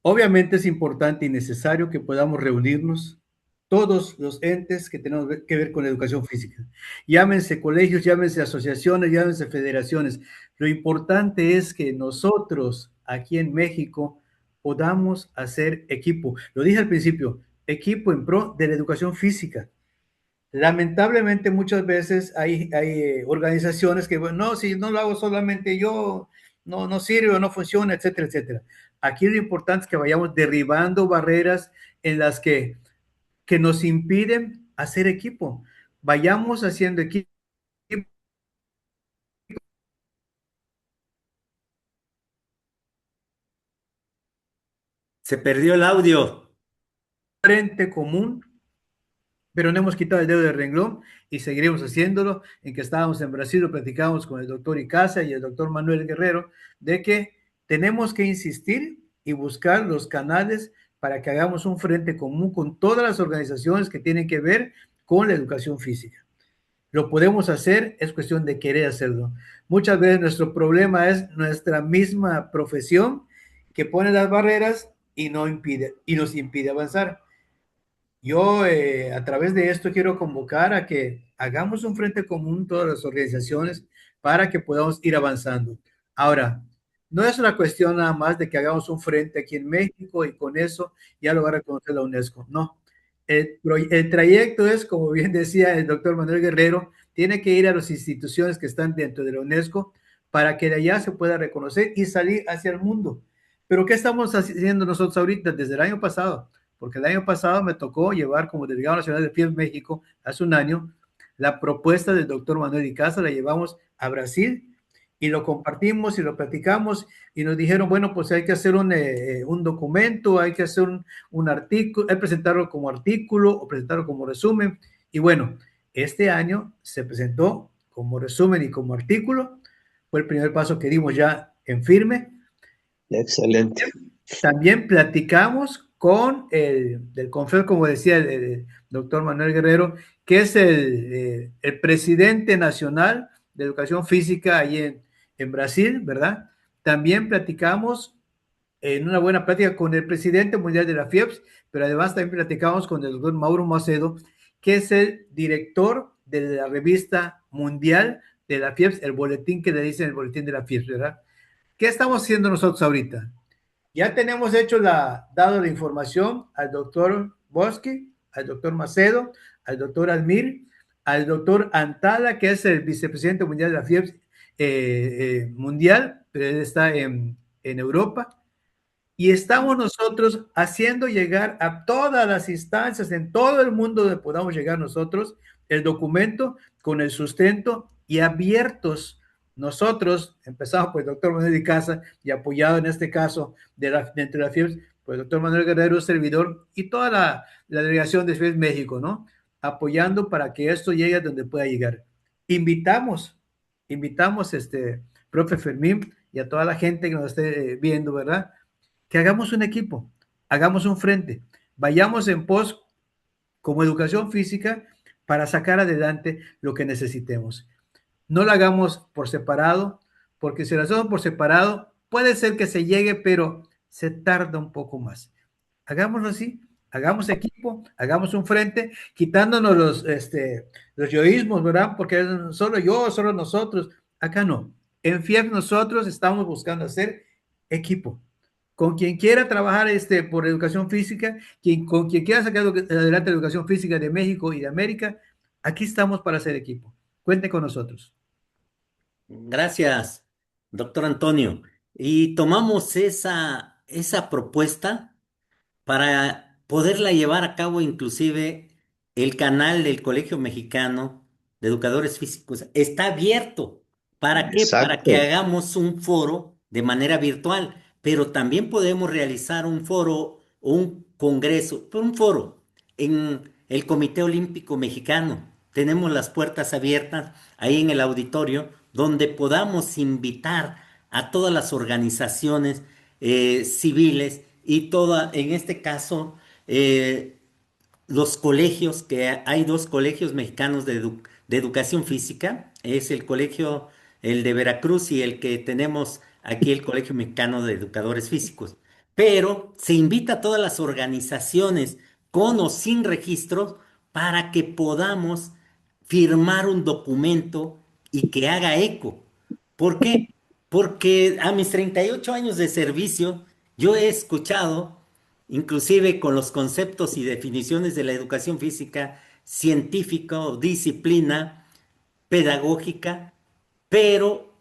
Obviamente es importante y necesario que podamos reunirnos todos los entes que tenemos que ver con la educación física. Llámense colegios, llámense asociaciones, llámense federaciones. Lo importante es que nosotros aquí en México podamos hacer equipo. Lo dije al principio, equipo en pro de la educación física. Lamentablemente muchas veces hay organizaciones que, bueno, no, si no lo hago solamente yo, no sirve o no funciona, etcétera, etcétera. Aquí lo importante es que vayamos derribando barreras en las que nos impiden hacer equipo. Vayamos haciendo equipo Se perdió el audio. frente común, pero no hemos quitado el dedo del renglón y seguiremos haciéndolo. En que estábamos en Brasil, lo platicamos con el doctor Icaza y el doctor Manuel Guerrero, de que tenemos que insistir y buscar los canales para que hagamos un frente común con todas las organizaciones que tienen que ver con la educación física. Lo podemos hacer, es cuestión de querer hacerlo. Muchas veces nuestro problema es nuestra misma profesión que pone las barreras y nos impide avanzar. Yo a través de esto quiero convocar a que hagamos un frente común todas las organizaciones para que podamos ir avanzando. Ahora, no es una cuestión nada más de que hagamos un frente aquí en México y con eso ya lo va a reconocer la UNESCO. No. El trayecto es, como bien decía el doctor Manuel Guerrero, tiene que ir a las instituciones que están dentro de la UNESCO para que de allá se pueda reconocer y salir hacia el mundo. Pero ¿qué estamos haciendo nosotros ahorita desde el año pasado? Porque el año pasado me tocó llevar como delegado nacional de FIES México, hace un año, la propuesta del doctor Manuel Icaza, la llevamos a Brasil y lo compartimos y lo platicamos y nos dijeron, bueno, pues hay que hacer un documento, hay que hacer un artículo, hay que presentarlo como artículo o presentarlo como resumen. Y bueno, este año se presentó como resumen y como artículo. Fue el primer paso que dimos ya en firme. Excelente. También platicamos con del CONFES, como decía el doctor Manuel Guerrero, que es el presidente nacional de educación física ahí en Brasil, ¿verdad? También platicamos en una buena plática con el presidente mundial de la FIEPS, pero además también platicamos con el doctor Mauro Macedo, que es el director de la revista mundial de la FIEPS, el boletín que le dicen el boletín de la FIEPS, ¿verdad? ¿Qué estamos haciendo nosotros ahorita? Ya tenemos dado la información al doctor Bosque, al doctor Macedo, al doctor Almir, al doctor Antala, que es el vicepresidente mundial de la FIEPS mundial, pero él está en Europa. Y estamos nosotros haciendo llegar a todas las instancias en todo el mundo donde podamos llegar nosotros el documento con el sustento y abiertos. Nosotros empezamos por el doctor Manuel Icaza y apoyado en este caso entre la FIEPS, por el doctor Manuel Guerrero, servidor, y toda la delegación de FIEPS México, ¿no? Apoyando para que esto llegue a donde pueda llegar. Invitamos, profe Fermín y a toda la gente que nos esté viendo, ¿verdad? Que hagamos un equipo, hagamos un frente, vayamos en pos como educación física para sacar adelante lo que necesitemos. No lo hagamos por separado, porque si lo hacemos por separado, puede ser que se llegue, pero se tarda un poco más. Hagámoslo así, hagamos equipo, hagamos un frente, quitándonos los yoísmos, ¿verdad? Porque es solo yo, solo nosotros. Acá no. En FIEP nosotros estamos buscando hacer equipo. Con quien quiera trabajar por educación física, con quien quiera sacar adelante la educación física de México y de América, aquí estamos para hacer equipo. Cuente con nosotros. Gracias, doctor Antonio. Y tomamos esa propuesta para poderla llevar a cabo, inclusive el canal del Colegio Mexicano de Educadores Físicos está abierto. ¿Para qué? Para que Exacto. hagamos un foro de manera virtual, pero también podemos realizar un foro o un congreso, un foro en el Comité Olímpico Mexicano. Tenemos las puertas abiertas ahí en el auditorio donde podamos invitar a todas las organizaciones civiles y toda, en este caso, los colegios, que hay dos colegios mexicanos de educación física, es el colegio, el de Veracruz y el que tenemos aquí, el Colegio Mexicano de Educadores Físicos. Pero se invita a todas las organizaciones con o sin registro para que podamos firmar un documento y que haga eco. ¿Por qué? Porque a mis 38 años de servicio, yo he escuchado, inclusive con los conceptos y definiciones de la educación física, científica, disciplina, pedagógica, pero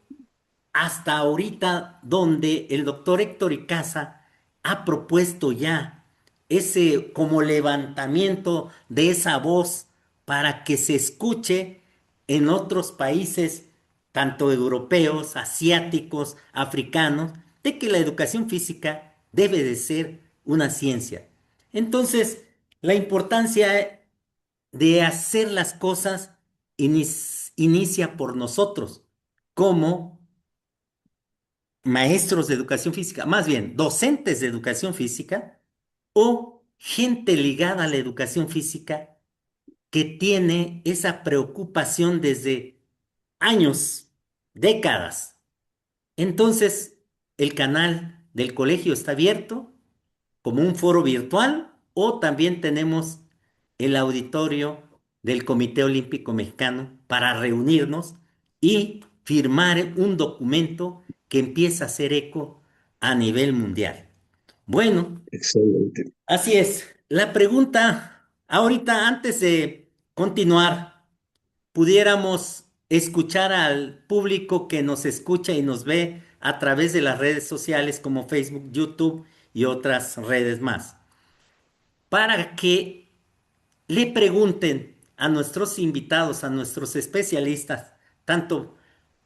hasta ahorita donde el doctor Héctor Icaza ha propuesto ya ese como levantamiento de esa voz para que se escuche en otros países, tanto europeos, asiáticos, africanos, de que la educación física debe de ser una ciencia. Entonces, la importancia de hacer las cosas inicia por nosotros, como maestros de educación física, más bien docentes de educación física o gente ligada a la educación física que tiene esa preocupación desde años, décadas. Entonces, el canal del colegio está abierto como un foro virtual o también tenemos el auditorio del Comité Olímpico Mexicano para reunirnos y firmar un documento que empieza a hacer eco a nivel mundial. Bueno, Excelente. así es. La pregunta, ahorita antes de continuar, pudiéramos escuchar al público que nos escucha y nos ve a través de las redes sociales como Facebook, YouTube y otras redes más, para que le pregunten a nuestros invitados, a nuestros especialistas, tanto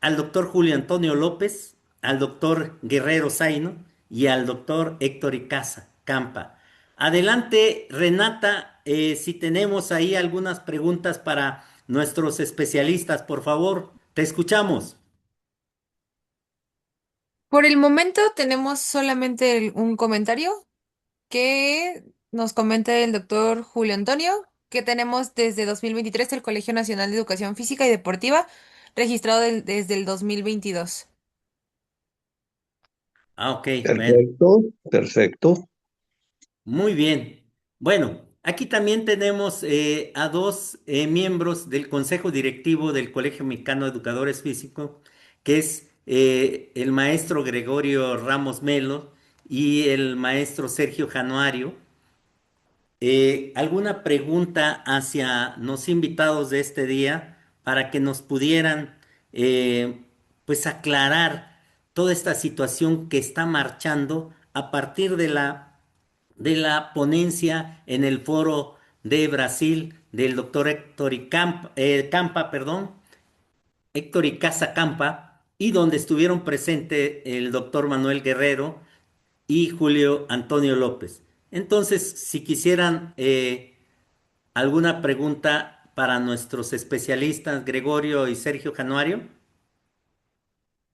al doctor Julio Antonio López, al doctor Guerrero Zaino y al doctor Héctor Icaza Campa. Adelante, Renata, si tenemos ahí algunas preguntas para nuestros especialistas, por favor, te escuchamos. Por el momento tenemos solamente un comentario que nos comenta el doctor Julio Antonio, que tenemos desde 2023 el Colegio Nacional de Educación Física y Deportiva, registrado desde el 2022. Ah, ok, bueno. Perfecto, perfecto. Muy bien. Bueno, aquí también tenemos a dos miembros del Consejo Directivo del Colegio Mexicano de Educadores Físicos, que es el maestro Gregorio Ramos Melo y el maestro Sergio Januario. ¿Alguna pregunta hacia los invitados de este día para que nos pudieran pues aclarar toda esta situación que está marchando a partir de la ponencia en el foro de Brasil del doctor Campa, perdón, Héctor Icaza Campa, y donde estuvieron presentes el doctor Manuel Guerrero y Julio Antonio López? Entonces, si quisieran alguna pregunta para nuestros especialistas Gregorio y Sergio Januario,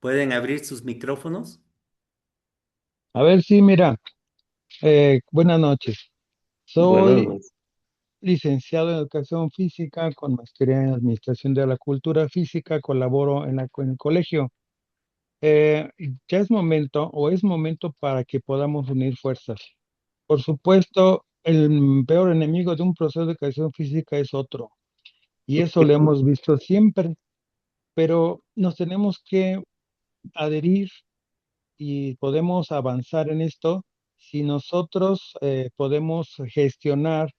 pueden abrir sus micrófonos. A ver, sí, mira, buenas noches. Buenas Soy noches. licenciado en Educación Física con maestría en Administración de la Cultura Física, colaboro en el colegio. Ya es momento o es momento para que podamos unir fuerzas. Por supuesto, el peor enemigo de un proceso de educación física es otro, y eso lo hemos visto siempre, pero nos tenemos que adherir y podemos avanzar en esto si nosotros podemos gestionar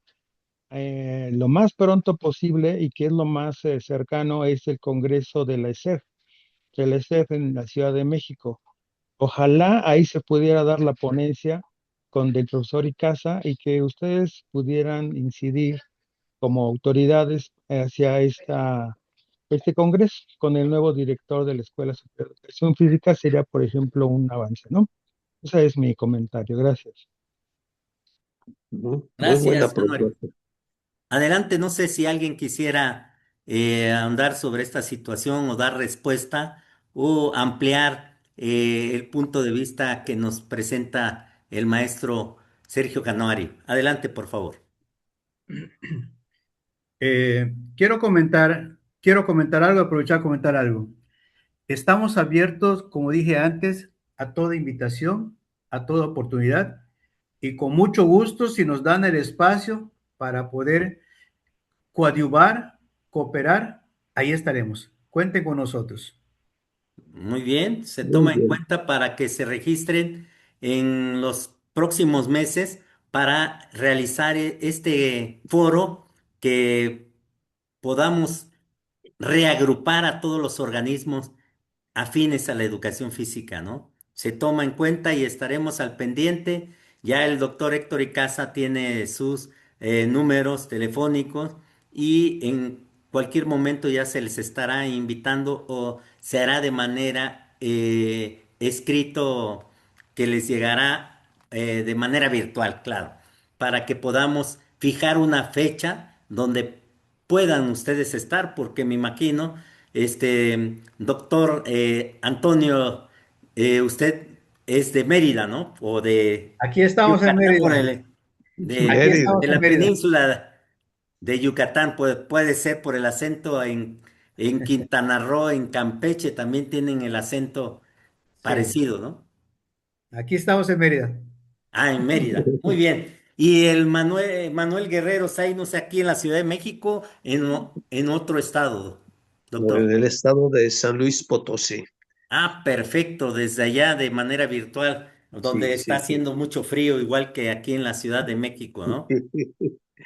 lo más pronto posible y que es lo más cercano es el Congreso de la ESEF en la Ciudad de México. Ojalá ahí se pudiera dar la ponencia con el profesor Icaza y que ustedes pudieran incidir como autoridades hacia este congreso con el nuevo director de la Escuela Superior de Educación Física sería, por ejemplo, un avance, ¿no? Ese es mi comentario. Gracias. Muy buena Gracias, Januario. propuesta. Adelante, no sé si alguien quisiera ahondar sobre esta situación o dar respuesta o ampliar el punto de vista que nos presenta el maestro Sergio Januario. Adelante, por favor. Quiero comentar algo, aprovechar a comentar algo. Estamos abiertos, como dije antes, a toda invitación, a toda oportunidad y con mucho gusto si nos dan el espacio para poder coadyuvar, cooperar, ahí estaremos. Cuenten con nosotros. Muy bien, se Muy toma en bien. cuenta para que se registren en los próximos meses para realizar este foro, que podamos reagrupar a todos los organismos afines a la educación física, ¿no? Se toma en cuenta y estaremos al pendiente. Ya el doctor Héctor Icaza tiene sus números telefónicos y en cualquier momento ya se les estará invitando o se hará de manera escrito, que les llegará de manera virtual, claro, para que podamos fijar una fecha donde puedan ustedes estar, porque me imagino, doctor Antonio, usted es de Mérida, ¿no? O de Aquí estamos en Yucatán, Mérida. Aquí de, Mérida. estamos de en la Mérida. península de Yucatán, puede ser por el acento en Quintana Roo, en Campeche, también tienen el acento Sí, parecido, ¿no? aquí estamos en Mérida. Ah, en Mérida. Muy bien. Y el Manuel Guerrero Zainos aquí en la Ciudad de México, en otro estado, doctor. En el estado de San Luis Potosí. Ah, perfecto, desde allá de manera virtual, donde Sí, está sí, sí. haciendo mucho frío, igual que aquí en la Ciudad de México, ¿no?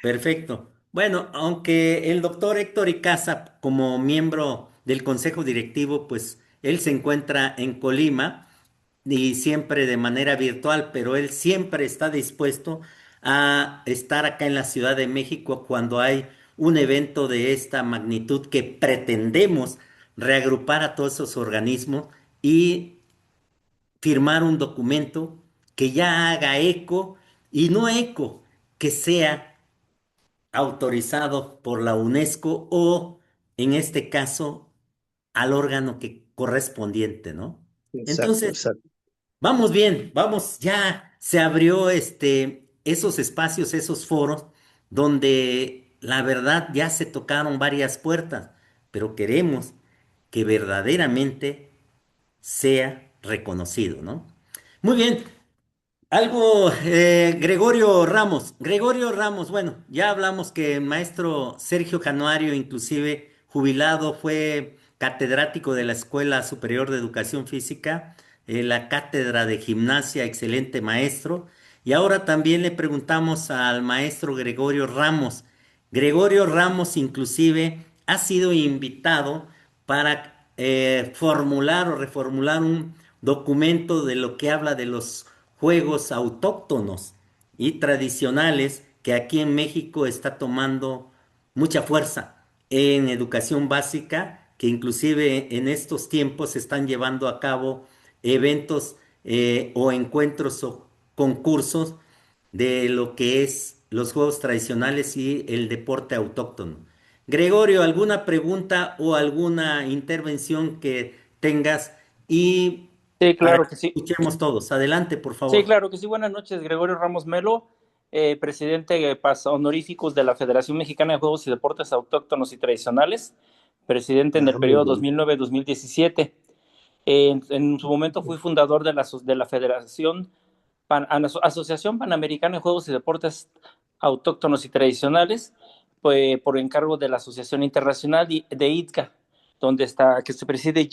Perfecto. Bueno, aunque el doctor Héctor Icaza, como miembro del Consejo Directivo, pues él se encuentra en Colima y siempre de manera virtual, pero él siempre está dispuesto a estar acá en la Ciudad de México cuando hay un evento de esta magnitud que pretendemos reagrupar a todos esos organismos y firmar un documento que ya haga eco y no eco, que sea autorizado por la UNESCO o, en este caso, al órgano que correspondiente, ¿no? Exacto, Entonces, exacto. vamos bien, vamos, ya se abrió esos espacios, esos foros, donde la verdad ya se tocaron varias puertas, pero queremos que verdaderamente sea reconocido, ¿no? Muy bien, algo, Gregorio Ramos, bueno, ya hablamos que el maestro Sergio Januario, inclusive jubilado, fue catedrático de la Escuela Superior de Educación Física, la cátedra de gimnasia, excelente maestro. Y ahora también le preguntamos al maestro Gregorio Ramos. Gregorio Ramos, inclusive, ha sido invitado para formular o reformular un documento de lo que habla de los juegos autóctonos y tradicionales que aquí en México está tomando mucha fuerza en educación básica, que inclusive en estos tiempos se están llevando a cabo eventos o encuentros o concursos de lo que es los juegos tradicionales y el deporte autóctono. Gregorio, ¿alguna pregunta o alguna intervención que tengas? Y Sí, para claro que que sí. escuchemos todos. Adelante, por Sí, favor. claro que sí. Buenas noches, Gregorio Ramos Melo, presidente honoríficos de la Federación Mexicana de Juegos y Deportes Autóctonos y Tradicionales, presidente en Ah, el muy periodo bien. 2009-2017. En su momento fui fundador de la Federación Asociación Panamericana de Juegos y Deportes Autóctonos y Tradicionales, pues, por encargo de la Asociación Internacional de ITCA, donde está, que se preside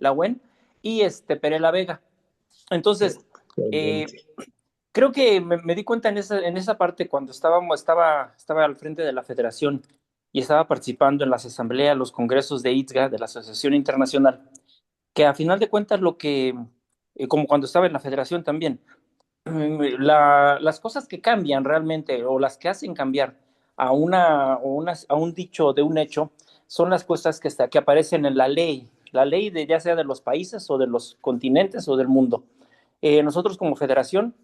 Lauen y Pere La Vega. Entonces, eh, Excelente. creo que me di cuenta en esa parte cuando estaba al frente de la federación y estaba participando en las asambleas, los congresos de ITGA, de la Asociación Internacional, que a final de cuentas como cuando estaba en la federación también, las cosas que cambian realmente o las que hacen cambiar a un dicho de un hecho son las cosas que aparecen en la ley de ya sea de los países o de los continentes o del mundo. Nosotros como federación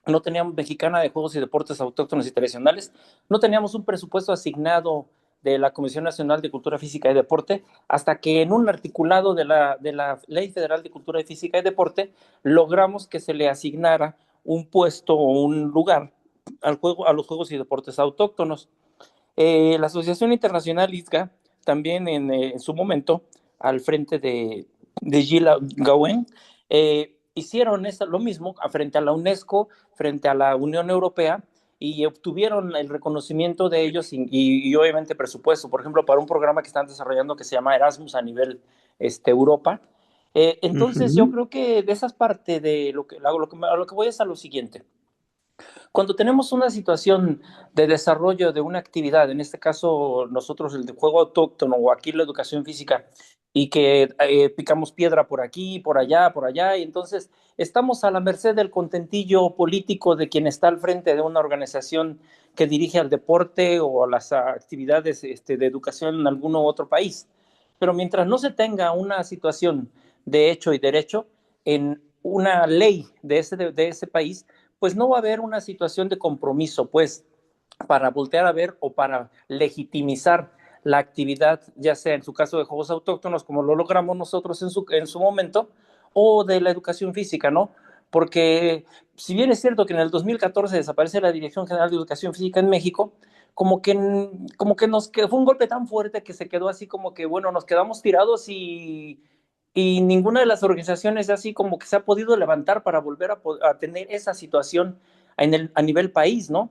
no teníamos mexicana de juegos y deportes autóctonos y tradicionales, no teníamos un presupuesto asignado de la Comisión Nacional de Cultura Física y Deporte, hasta que en un articulado de la Ley Federal de Cultura Física y Deporte logramos que se le asignara un puesto o un lugar a los Juegos y Deportes Autóctonos. La Asociación Internacional ISGA, también en su momento, al frente de Gilles Gauen, hicieron lo mismo frente a la UNESCO, frente a la Unión Europea, y obtuvieron el reconocimiento de ellos y obviamente presupuesto, por ejemplo, para un programa que están desarrollando que se llama Erasmus a nivel Europa. Entonces, yo Ujú. creo que de esas partes de a lo que voy es a lo siguiente. Cuando tenemos una situación de desarrollo de una actividad, en este caso nosotros el de juego autóctono o aquí la educación física, y que picamos piedra por allá, y entonces estamos a la merced del contentillo político de quien está al frente de una organización que dirige al deporte o a las actividades de educación en algún otro país. Pero mientras no se tenga una situación de hecho y derecho en una ley de ese país, pues no va a haber una situación de compromiso, pues, para voltear a ver o para legitimizar la actividad, ya sea en su caso de juegos autóctonos, como lo logramos nosotros en su momento, o de la educación física, ¿no? Porque si bien es cierto que en el 2014 desaparece la Dirección General de Educación Física en México, como que nos quedó, fue un golpe tan fuerte que se quedó así como que, bueno, nos quedamos tirados y ninguna de las organizaciones así como que se ha podido levantar para volver a tener esa situación a nivel país, ¿no?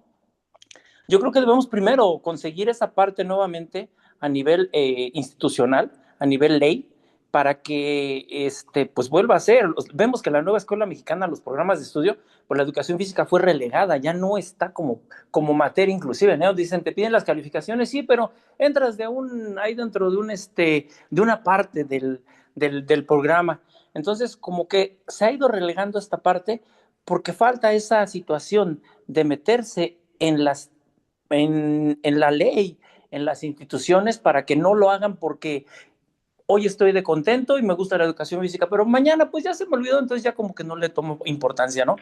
Yo creo que debemos primero conseguir esa parte nuevamente a nivel institucional, a nivel ley, para que pues vuelva a ser. Vemos que la nueva escuela mexicana, los programas de estudio, pues la educación física fue relegada, ya no está como materia inclusive, ¿no? Dicen, te piden las calificaciones, sí, pero entras ahí dentro de una parte del programa. Entonces, como que se ha ido relegando esta parte porque falta esa situación de meterse en las en la ley, en las instituciones, para que no lo hagan porque hoy estoy de contento y me gusta la educación física, pero mañana pues ya se me olvidó, entonces ya como que no le tomo importancia, ¿no?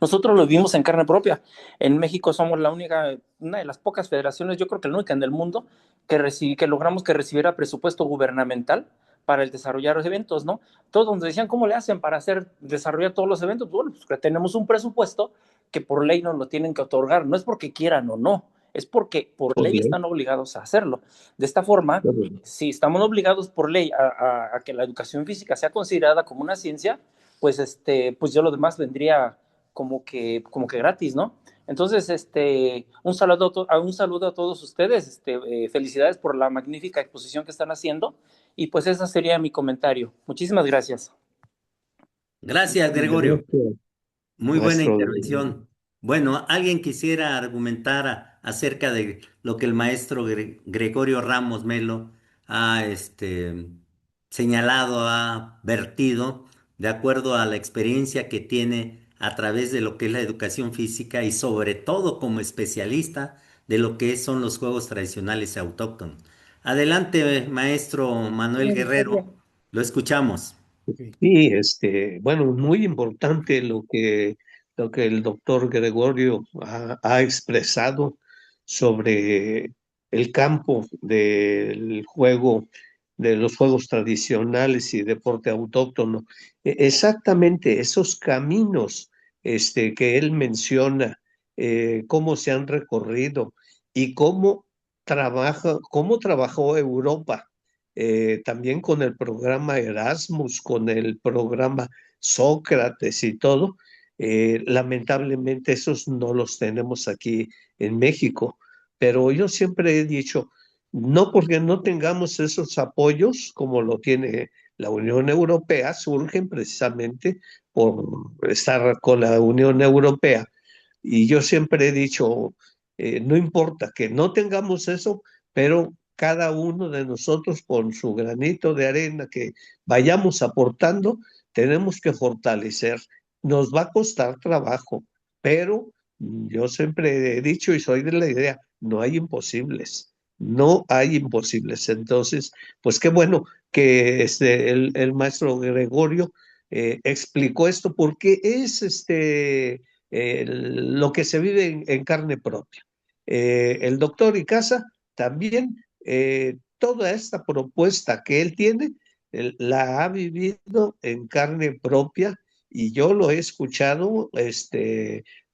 Nosotros lo vimos en carne propia. En México somos una de las pocas federaciones, yo creo que la única en el mundo, que logramos que recibiera presupuesto gubernamental para el desarrollar los eventos, ¿no? Todos nos decían, ¿cómo le hacen para desarrollar todos los eventos? Bueno, pues que tenemos un presupuesto que por ley nos lo tienen que otorgar, no es porque quieran o no, es porque por ley Ok, están obligados a hacerlo. De esta forma, correcto. si estamos obligados por ley a que la educación física sea considerada como una ciencia, pues, pues ya lo demás vendría como que gratis, ¿no? Entonces, un saludo a todos ustedes, felicidades por la magnífica exposición que están haciendo y pues ese sería mi comentario. Muchísimas gracias. Gracias, Gregorio. Gracias, Muy buena maestro. intervención. Bueno, ¿alguien quisiera argumentar acerca de lo que el maestro Gregorio Ramos Melo ha señalado, ha vertido, de acuerdo a la experiencia que tiene a través de lo que es la educación física y sobre todo como especialista de lo que son los juegos tradicionales autóctonos? Adelante, maestro Manuel Guerrero, lo escuchamos. Ok. Sí, bueno, muy importante lo que el doctor Gregorio ha expresado sobre el campo del juego, de los juegos tradicionales y deporte autóctono. Exactamente esos caminos, que él menciona, cómo se han recorrido y cómo trabajó Europa, también con el programa Erasmus, con el programa Sócrates y todo. Lamentablemente esos no los tenemos aquí en México, pero yo siempre he dicho, no porque no tengamos esos apoyos como lo tiene la Unión Europea, surgen precisamente por estar con la Unión Europea. Y yo siempre he dicho, no importa que no tengamos eso, pero cada uno de nosotros con su granito de arena que vayamos aportando, tenemos que fortalecer. Nos va a costar trabajo, pero yo siempre he dicho y soy de la idea, no hay imposibles, no hay imposibles. Entonces, pues qué bueno que el maestro Gregorio explicó esto porque es lo que se vive en carne propia. El doctor Icaza también, toda esta propuesta que él tiene, él la ha vivido en carne propia y yo lo he escuchado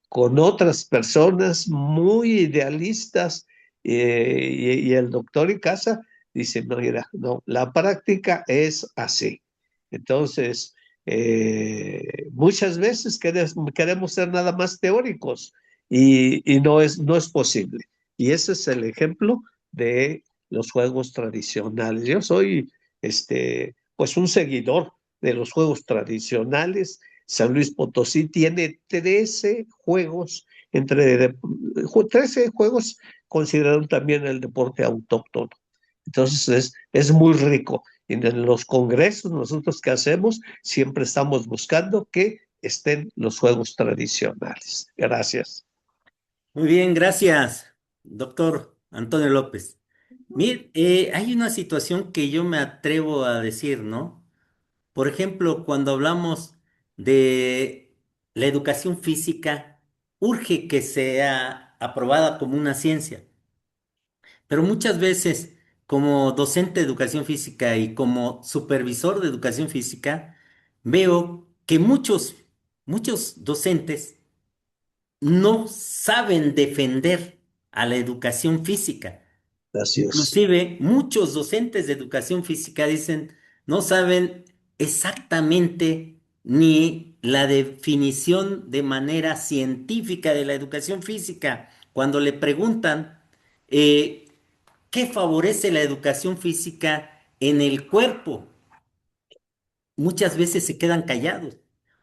con otras personas muy idealistas, y el doctor Icaza dice, no, mira, no, la práctica es así. Entonces, muchas veces queremos ser nada más teóricos y no es posible. Y ese es el ejemplo de los juegos tradicionales. Yo soy, pues, un seguidor de los juegos tradicionales. San Luis Potosí tiene 13 juegos, 13 juegos considerados también el deporte autóctono. Entonces es muy rico. Y en los congresos nosotros que hacemos siempre estamos buscando que estén los juegos tradicionales. Gracias. Muy bien, gracias, doctor Antonio López. Mire, hay una situación que yo me atrevo a decir, ¿no? Por ejemplo, cuando hablamos de la educación física, urge que sea aprobada como una ciencia, pero muchas veces como docente de educación física y como supervisor de educación física, veo que muchos docentes no saben defender a la educación física. Gracias. Inclusive muchos docentes de educación física dicen, no saben exactamente ni la definición de manera científica de la educación física. Cuando le preguntan eh, qué favorece la educación física en el cuerpo, muchas veces se quedan callados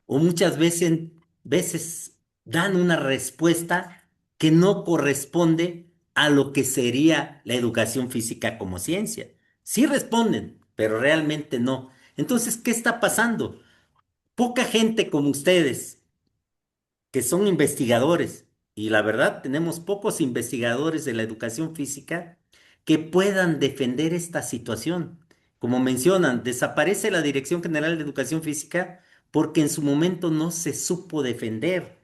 o muchas veces dan una respuesta que no corresponde a lo que sería la educación física como ciencia. Sí responden, pero realmente no. Entonces, ¿qué está pasando? Poca gente como ustedes, que son investigadores, y la verdad tenemos pocos investigadores de la educación física que puedan defender esta situación. Como mencionan, desaparece la Dirección General de Educación Física porque en su momento no se supo defender.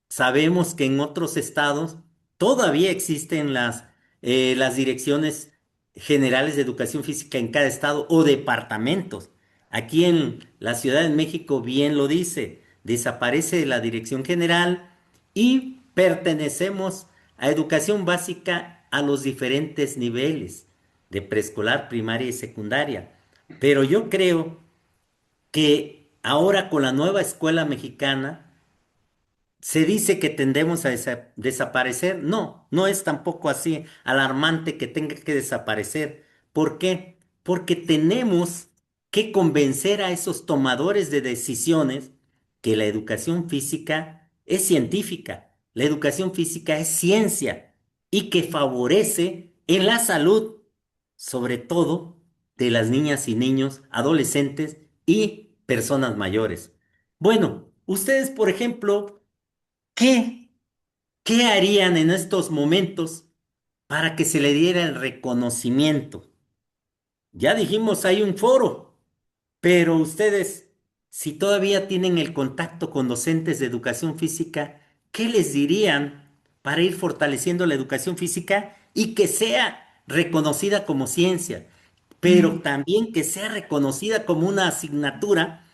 Sabemos que en otros estados todavía existen las direcciones generales de educación física en cada estado o departamentos. Aquí en la Ciudad de México bien lo dice, desaparece la dirección general y pertenecemos a educación básica a los diferentes niveles de preescolar, primaria y secundaria. Pero yo creo que ahora con la nueva escuela mexicana, se dice que tendemos a desaparecer. No, no es tampoco así alarmante que tenga que desaparecer. ¿Por qué? Porque tenemos que convencer a esos tomadores de decisiones que la educación física es científica, la educación física es ciencia y que favorece en la salud, sobre todo de las niñas y niños, adolescentes y personas mayores. Bueno, ustedes, por ejemplo, ¿qué, qué harían en estos momentos para que se le diera el reconocimiento? Ya dijimos, hay un foro, pero ustedes, si todavía tienen el contacto con docentes de educación física, ¿qué les dirían para ir fortaleciendo la educación física y que sea reconocida como ciencia, pero también que sea reconocida como una asignatura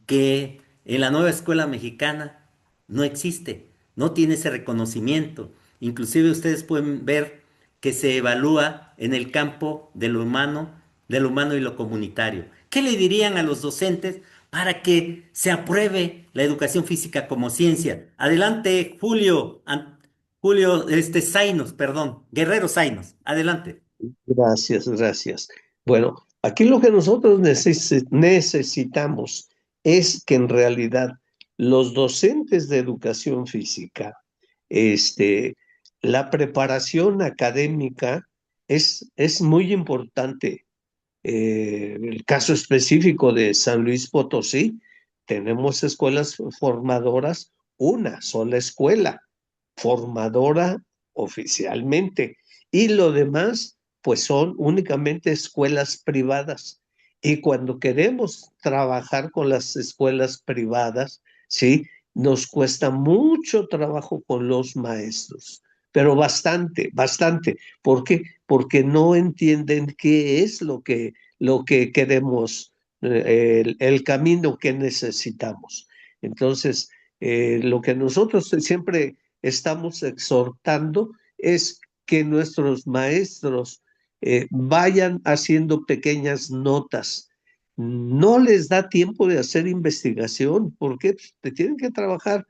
que en la nueva escuela mexicana no existe, no tiene ese reconocimiento? Inclusive ustedes pueden ver que se evalúa en el campo de lo humano y lo comunitario. ¿Qué le dirían a los docentes para que se apruebe la educación física como ciencia? Adelante, Julio, Zainos, perdón, Guerrero Zainos, adelante. Gracias, gracias. Bueno, aquí lo que nosotros necesitamos es que en realidad los docentes de educación física, este, la preparación académica es muy importante. El caso específico de San Luis Potosí, tenemos escuelas formadoras, una sola escuela formadora oficialmente, y lo demás pues son únicamente escuelas privadas. Y cuando queremos trabajar con las escuelas privadas, sí, nos cuesta mucho trabajo con los maestros, pero bastante, bastante. ¿Por qué? Porque no entienden qué es lo que queremos, el camino que necesitamos. Entonces, lo que nosotros siempre estamos exhortando es que nuestros maestros vayan haciendo pequeñas notas. No les da tiempo de hacer investigación, porque te tienen que trabajar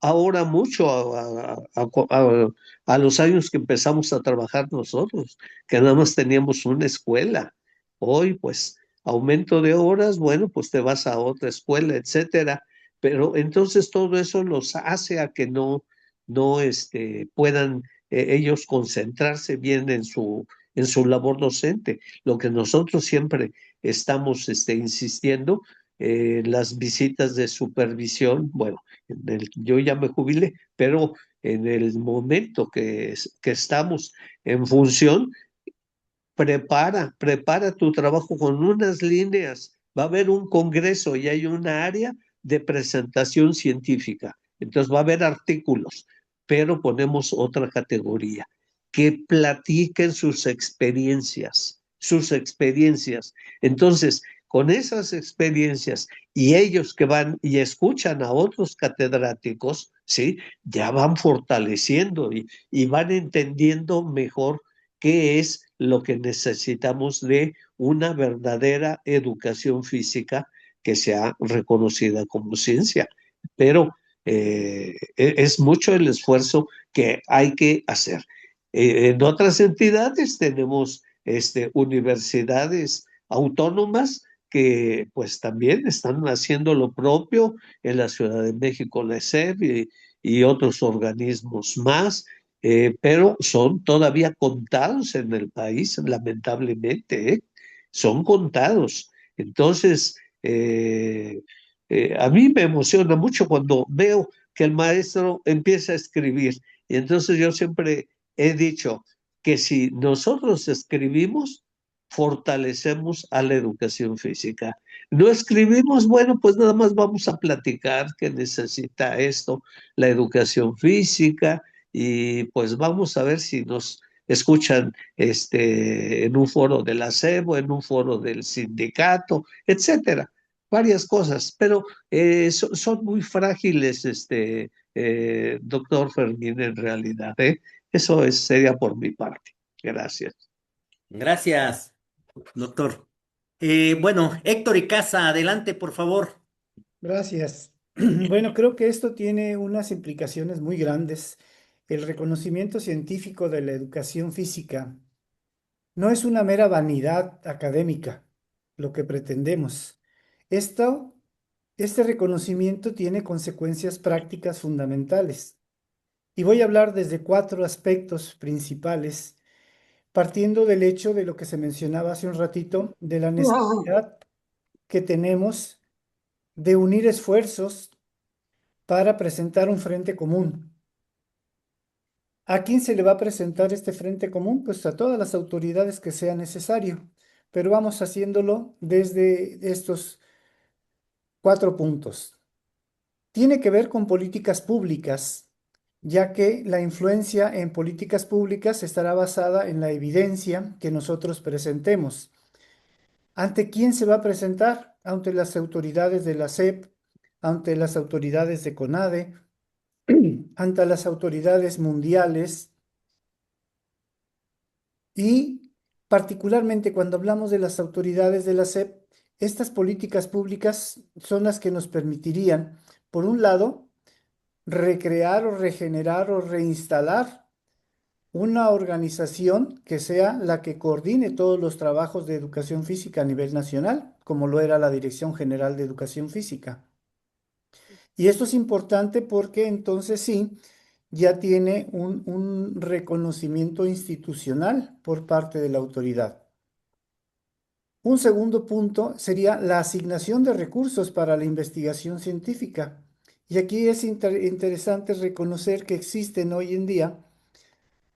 ahora mucho a los años que empezamos a trabajar nosotros, que nada más teníamos una escuela. Hoy, pues, aumento de horas, bueno, pues te vas a otra escuela, etcétera. Pero entonces todo eso los hace a que no puedan ellos concentrarse bien en su labor docente. Lo que nosotros siempre estamos insistiendo, las visitas de supervisión, bueno, yo ya me jubilé, pero en el momento que estamos en función, prepara tu trabajo con unas líneas. Va a haber un congreso y hay una área de presentación científica. Entonces va a haber artículos, pero ponemos otra categoría, que platiquen sus experiencias, sus experiencias. Entonces, con esas experiencias y ellos que van y escuchan a otros catedráticos, ¿sí? Ya van fortaleciendo y van entendiendo mejor qué es lo que necesitamos de una verdadera educación física que sea reconocida como ciencia. Pero es mucho el esfuerzo que hay que hacer. En otras entidades tenemos universidades autónomas que pues también están haciendo lo propio en la Ciudad de México, la SEP y otros organismos más, pero son todavía contados en el país, lamentablemente, ¿eh? Son contados. Entonces, a mí me emociona mucho cuando veo que el maestro empieza a escribir Y entonces yo siempre he dicho que si nosotros escribimos, fortalecemos a la educación física. No escribimos, bueno, pues nada más vamos a platicar que necesita esto, la educación física, y pues vamos a ver si nos escuchan en un foro de la SEBO, en un foro del sindicato, etcétera, varias cosas, pero son muy frágiles, doctor Fermín, en realidad, ¿eh? Sería por mi parte. Gracias. Gracias, doctor. Bueno, Héctor y Casa, adelante, por favor. Gracias. Bueno, creo que esto tiene unas implicaciones muy grandes. El reconocimiento científico de la educación física no es una mera vanidad académica, lo que pretendemos. Esto, este reconocimiento tiene consecuencias prácticas fundamentales. Y voy a hablar desde cuatro aspectos principales, partiendo del hecho de lo que se mencionaba hace un ratito, de la necesidad que tenemos de unir esfuerzos para presentar un frente común. ¿A quién se le va a presentar este frente común? Pues a todas las autoridades que sea necesario, pero vamos haciéndolo desde estos cuatro puntos. Tiene que ver con políticas públicas, ya que la influencia en políticas públicas estará basada en la evidencia que nosotros presentemos. ¿Ante quién se va a presentar? Ante las autoridades de la SEP, ante las autoridades de CONADE, ante las autoridades mundiales y particularmente cuando hablamos de las autoridades de la SEP, estas políticas públicas son las que nos permitirían, por un lado, recrear o regenerar o reinstalar una organización que sea la que coordine todos los trabajos de educación física a nivel nacional, como lo era la Dirección General de Educación Física. Y esto es importante porque entonces sí, ya tiene un reconocimiento institucional por parte de la autoridad. Un segundo punto sería la asignación de recursos para la investigación científica. Y aquí es interesante reconocer que existen hoy en día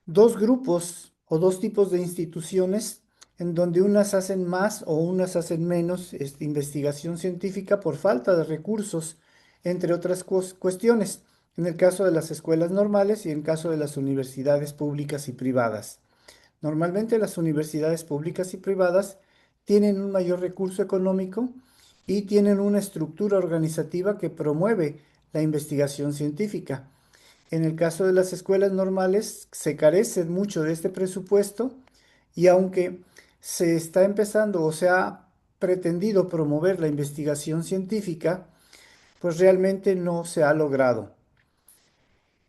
dos grupos o dos tipos de instituciones en donde unas hacen más o unas hacen menos investigación científica por falta de recursos, entre otras cuestiones, en el caso de las escuelas normales y en el caso de las universidades públicas y privadas. Normalmente las universidades públicas y privadas tienen un mayor recurso económico y tienen una estructura organizativa que promueve la investigación científica. En el caso de las escuelas normales se carece mucho de este presupuesto y aunque se está empezando o se ha pretendido promover la investigación científica, pues realmente no se ha logrado.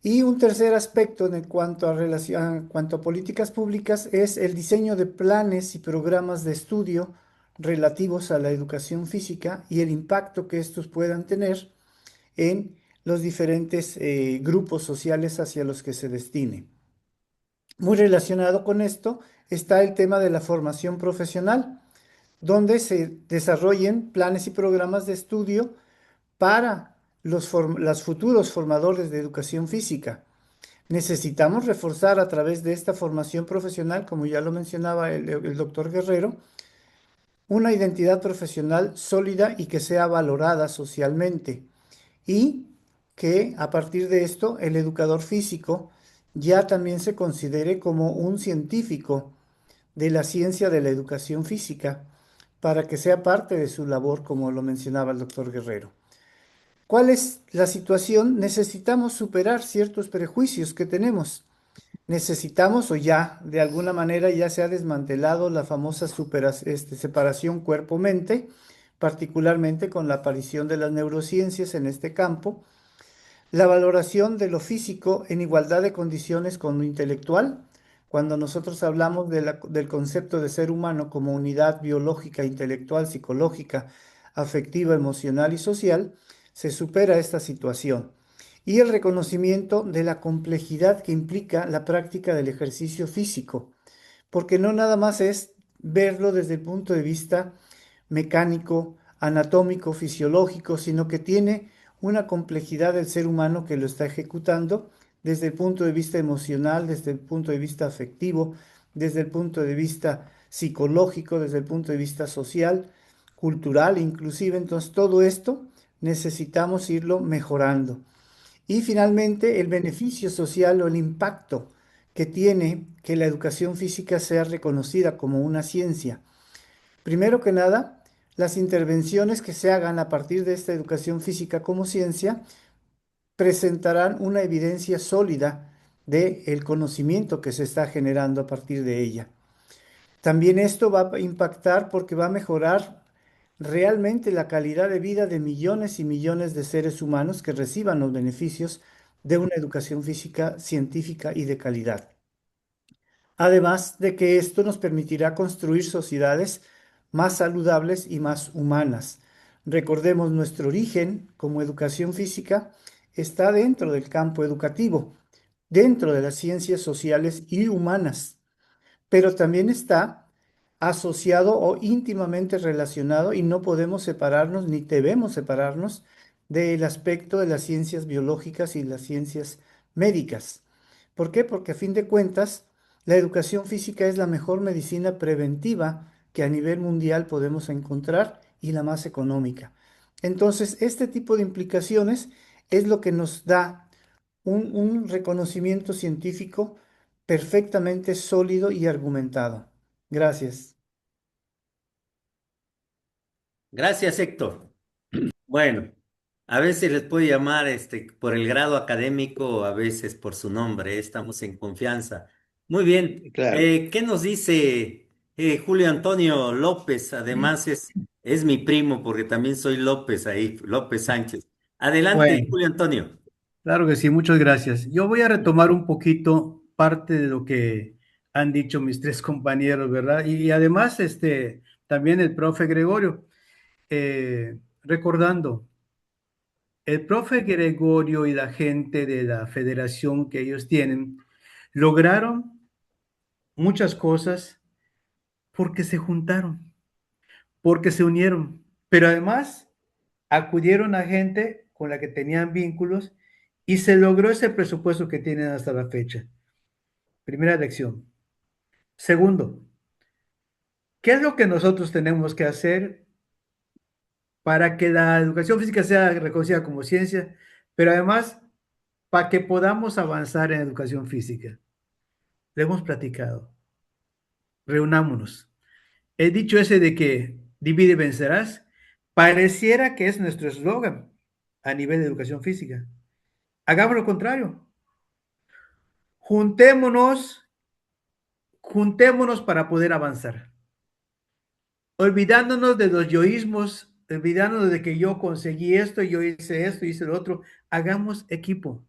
Y un tercer aspecto en cuanto a políticas públicas es el diseño de planes y programas de estudio relativos a la educación física y el impacto que estos puedan tener en los diferentes grupos sociales hacia los que se destine. Muy relacionado con esto está el tema de la formación profesional, donde se desarrollen planes y programas de estudio para los futuros formadores de educación física. Necesitamos reforzar a través de esta formación profesional, como ya lo mencionaba el doctor Guerrero, una identidad profesional sólida y que sea valorada socialmente. Y que a partir de esto el educador físico ya también se considere como un científico de la ciencia de la educación física para que sea parte de su labor, como lo mencionaba el doctor Guerrero. ¿Cuál es la situación? Necesitamos superar ciertos prejuicios que tenemos. Necesitamos o ya, de alguna manera, ya se ha desmantelado la famosa separación cuerpo-mente, particularmente con la aparición de las neurociencias en este campo, la valoración de lo físico en igualdad de condiciones con lo intelectual. Cuando nosotros hablamos del concepto de ser humano como unidad biológica, intelectual, psicológica, afectiva, emocional y social, se supera esta situación. Y el reconocimiento de la complejidad que implica la práctica del ejercicio físico, porque no nada más es verlo desde el punto de vista mecánico, anatómico, fisiológico, sino que tiene una complejidad del ser humano que lo está ejecutando desde el punto de vista emocional, desde el punto de vista afectivo, desde el punto de vista psicológico, desde el punto de vista social, cultural inclusive. Entonces, todo esto necesitamos irlo mejorando. Y finalmente, el beneficio social o el impacto que tiene que la educación física sea reconocida como una ciencia. Primero que nada, las intervenciones que se hagan a partir de esta educación física como ciencia presentarán una evidencia sólida del conocimiento que se está generando a partir de ella. También esto va a impactar porque va a mejorar realmente la calidad de vida de millones y millones de seres humanos que reciban los beneficios de una educación física científica y de calidad. Además de que esto nos permitirá construir sociedades más saludables y más humanas. Recordemos, nuestro origen como educación física está dentro del campo educativo, dentro de las ciencias sociales y humanas, pero también está asociado o íntimamente relacionado, y no podemos separarnos ni debemos separarnos del aspecto de las ciencias biológicas y las ciencias médicas. ¿Por qué? Porque a fin de cuentas, la educación física es la mejor medicina preventiva que a nivel mundial podemos encontrar y la más económica. Entonces, este tipo de implicaciones es lo que nos da un reconocimiento científico perfectamente sólido y argumentado. Gracias. Gracias, Héctor. Bueno, a veces les puedo llamar por el grado académico, a veces por su nombre, estamos en confianza. Muy bien, Claro. ¿qué nos dice Julio Antonio López? Además es mi primo porque también soy López ahí, López Sánchez. Adelante, Bueno, Julio Antonio. claro que sí, muchas gracias. Yo voy a retomar un poquito parte de lo que han dicho mis tres compañeros, ¿verdad? Y además, también el profe Gregorio, recordando, el profe Gregorio y la gente de la federación que ellos tienen lograron muchas cosas porque se juntaron, porque se unieron, pero además acudieron a gente con la que tenían vínculos y se logró ese presupuesto que tienen hasta la fecha. Primera lección. Segundo, ¿qué es lo que nosotros tenemos que hacer para que la educación física sea reconocida como ciencia, pero además para que podamos avanzar en educación física? Lo hemos platicado. Reunámonos. El dicho ese de que divide y vencerás, pareciera que es nuestro eslogan a nivel de educación física. Hagamos lo contrario. Juntémonos, juntémonos para poder avanzar. Olvidándonos de los yoísmos, olvidándonos de que yo conseguí esto, yo hice lo otro. Hagamos equipo.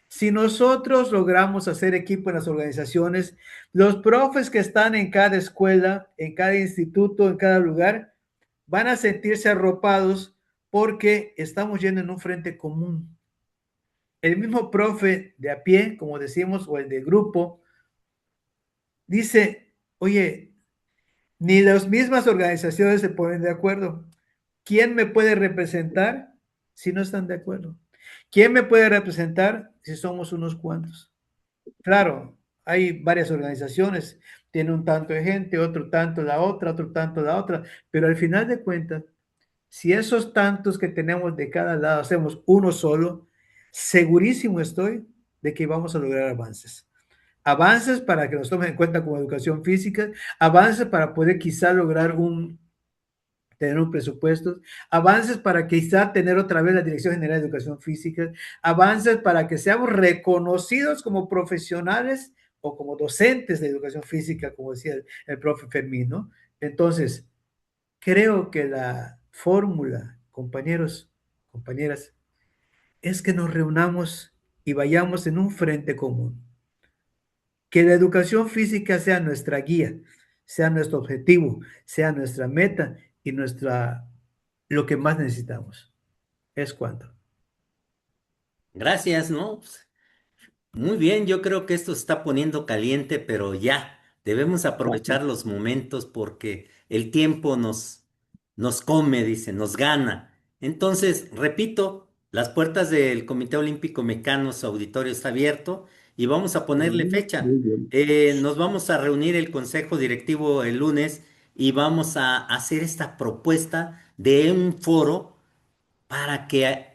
Si nosotros logramos hacer equipo en las organizaciones, los profes que están en cada escuela, en cada instituto, en cada lugar, van a sentirse arropados porque estamos yendo en un frente común. El mismo profe de a pie, como decimos, o el de grupo, dice, oye, ni las mismas organizaciones se ponen de acuerdo. ¿Quién me puede representar si no están de acuerdo? ¿Quién me puede representar si somos unos cuantos? Claro, hay varias organizaciones, tiene un tanto de gente, otro tanto la otra, otro tanto la otra, pero al final de cuentas, si esos tantos que tenemos de cada lado hacemos uno solo, segurísimo estoy de que vamos a lograr avances. Avances para que nos tomen en cuenta como educación física, avances para poder quizá lograr tener un presupuesto, avances para quizá tener otra vez la Dirección General de Educación Física, avances para que seamos reconocidos como profesionales o como docentes de educación física, como decía el profe Fermín, ¿no? Entonces, creo que la fórmula, compañeros, compañeras, es que nos reunamos y vayamos en un frente común. Que la educación física sea nuestra guía, sea nuestro objetivo, sea nuestra meta y lo que más necesitamos. Es cuanto. Gracias, ¿no? Pues, muy bien, yo creo que esto se está poniendo caliente, pero ya, debemos aprovechar los momentos porque el tiempo nos come, dice, nos gana. Entonces, repito. Las puertas del Comité Olímpico Mexicano, su auditorio está abierto y vamos a ponerle Muy fecha. bien. Nos vamos a reunir el Consejo Directivo el lunes y vamos a hacer esta propuesta de un foro para que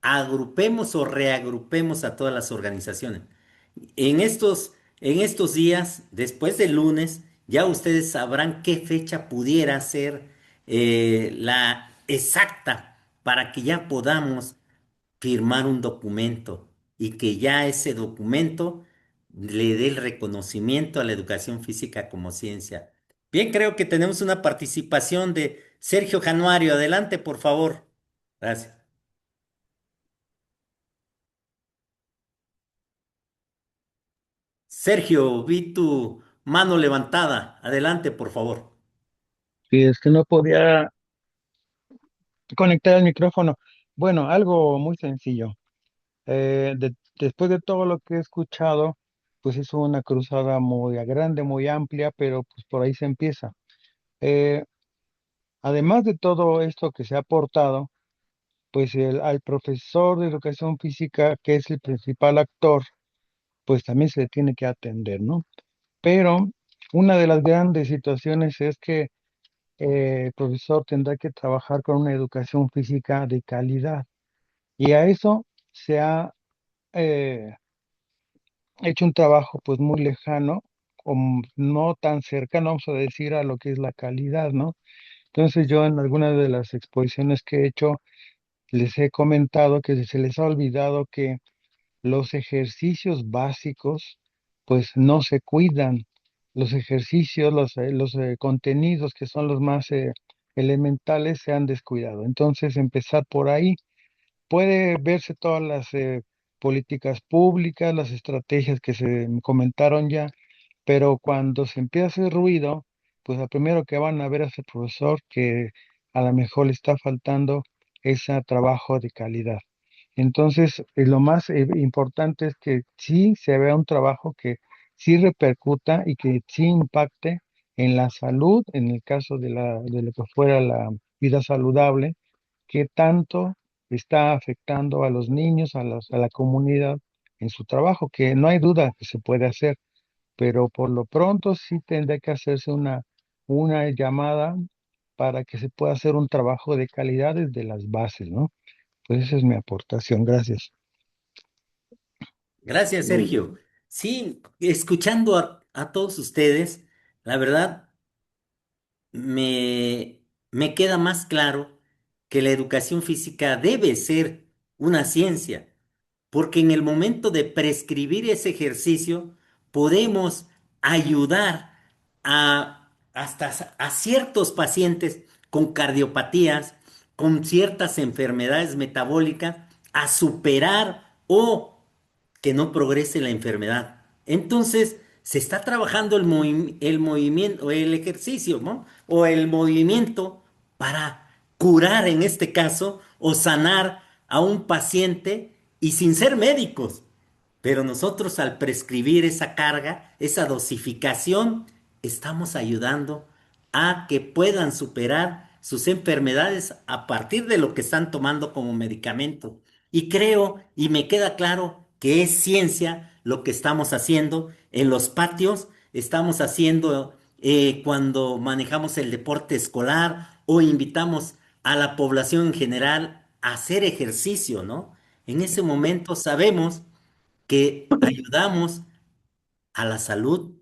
agrupemos o reagrupemos a todas las organizaciones. En estos días, después del lunes, ya ustedes sabrán qué fecha pudiera ser la exacta para que ya podamos firmar un documento y que ya ese documento le dé el reconocimiento a la educación física como ciencia. Bien, creo que tenemos una participación de Sergio Januario. Adelante, por favor. Gracias. Sergio, vi tu mano levantada. Adelante, por favor. Y es que no podía conectar el micrófono. Bueno, algo muy sencillo. Después de todo lo que he escuchado, pues es una cruzada muy grande, muy amplia, pero pues por ahí se empieza. Eh, Además de todo esto que se ha aportado, pues al profesor de educación física, que es el principal actor, pues también se le tiene que atender, ¿no? Pero una de las grandes situaciones es que el profesor tendrá que trabajar con una educación física de calidad. Y a eso se ha eh, hecho un trabajo pues muy lejano, o no tan cercano, vamos a decir, a lo que es la calidad, ¿no? Entonces yo en algunas de las exposiciones que he hecho les he comentado que se les ha olvidado que los ejercicios básicos pues no se cuidan. Los ejercicios, los contenidos que son los más elementales se han descuidado. Entonces empezar por ahí. Puede verse todas las políticas públicas, las estrategias que se comentaron ya, pero cuando se empieza a hacer ruido, pues lo primero que van a ver es el profesor que a lo mejor le está faltando ese trabajo de calidad. Entonces, lo más importante es que sí se vea un trabajo que sí repercuta y que sí impacte en la salud, en el caso de lo que fuera la vida saludable, que tanto está afectando a los niños, a la comunidad en su trabajo, que no hay duda que se puede hacer, pero por lo pronto sí tendrá que hacerse una llamada para que se pueda hacer un trabajo de calidad desde las bases, ¿no? Pues esa es mi aportación, gracias. Gracias, Muy Sergio. bien. Sí, escuchando a todos ustedes, la verdad me queda más claro que la educación física debe ser una ciencia, porque en el momento de prescribir ese ejercicio podemos ayudar hasta a ciertos pacientes con cardiopatías, con ciertas enfermedades metabólicas, a superar o que no progrese la enfermedad. Entonces, se está trabajando el movimiento, el ejercicio, ¿no? O el movimiento para curar en este caso o sanar a un paciente y sin ser médicos. Pero nosotros al prescribir esa carga, esa dosificación, estamos ayudando a que puedan superar sus enfermedades a partir de lo que están tomando como medicamento. Y creo y me queda claro que es ciencia lo que estamos haciendo en los patios, estamos haciendo cuando manejamos el deporte escolar o invitamos a la población en general a hacer ejercicio, ¿no? En ese momento sabemos que ayudamos a la salud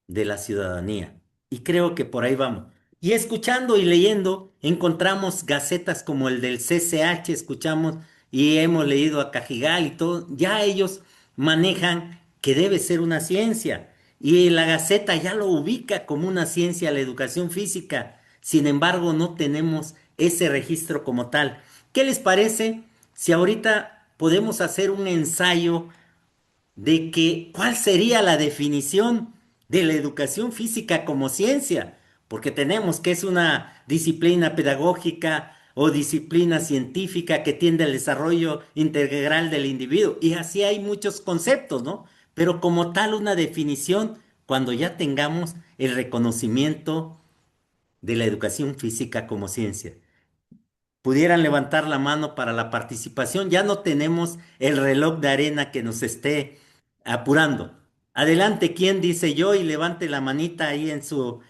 de la ciudadanía. Y creo que por ahí vamos. Y escuchando y leyendo, encontramos gacetas como el del CCH, escuchamos y hemos leído a Cajigal y todo. Ya ellos manejan que debe ser una ciencia. Y la Gaceta ya lo ubica como una ciencia la educación física. Sin embargo, no tenemos ese registro como tal. ¿Qué les parece si ahorita podemos hacer un ensayo de que cuál sería la definición de la educación física como ciencia? Porque tenemos que es una disciplina pedagógica o disciplina científica que tiende al desarrollo integral del individuo. Y así hay muchos conceptos, ¿no? Pero como tal una definición cuando ya tengamos el reconocimiento de la educación física como ciencia. pudieran levantar la mano para la participación. Ya no tenemos el reloj de arena que nos esté apurando. Adelante, ¿quién dice yo? Y levante la manita ahí en su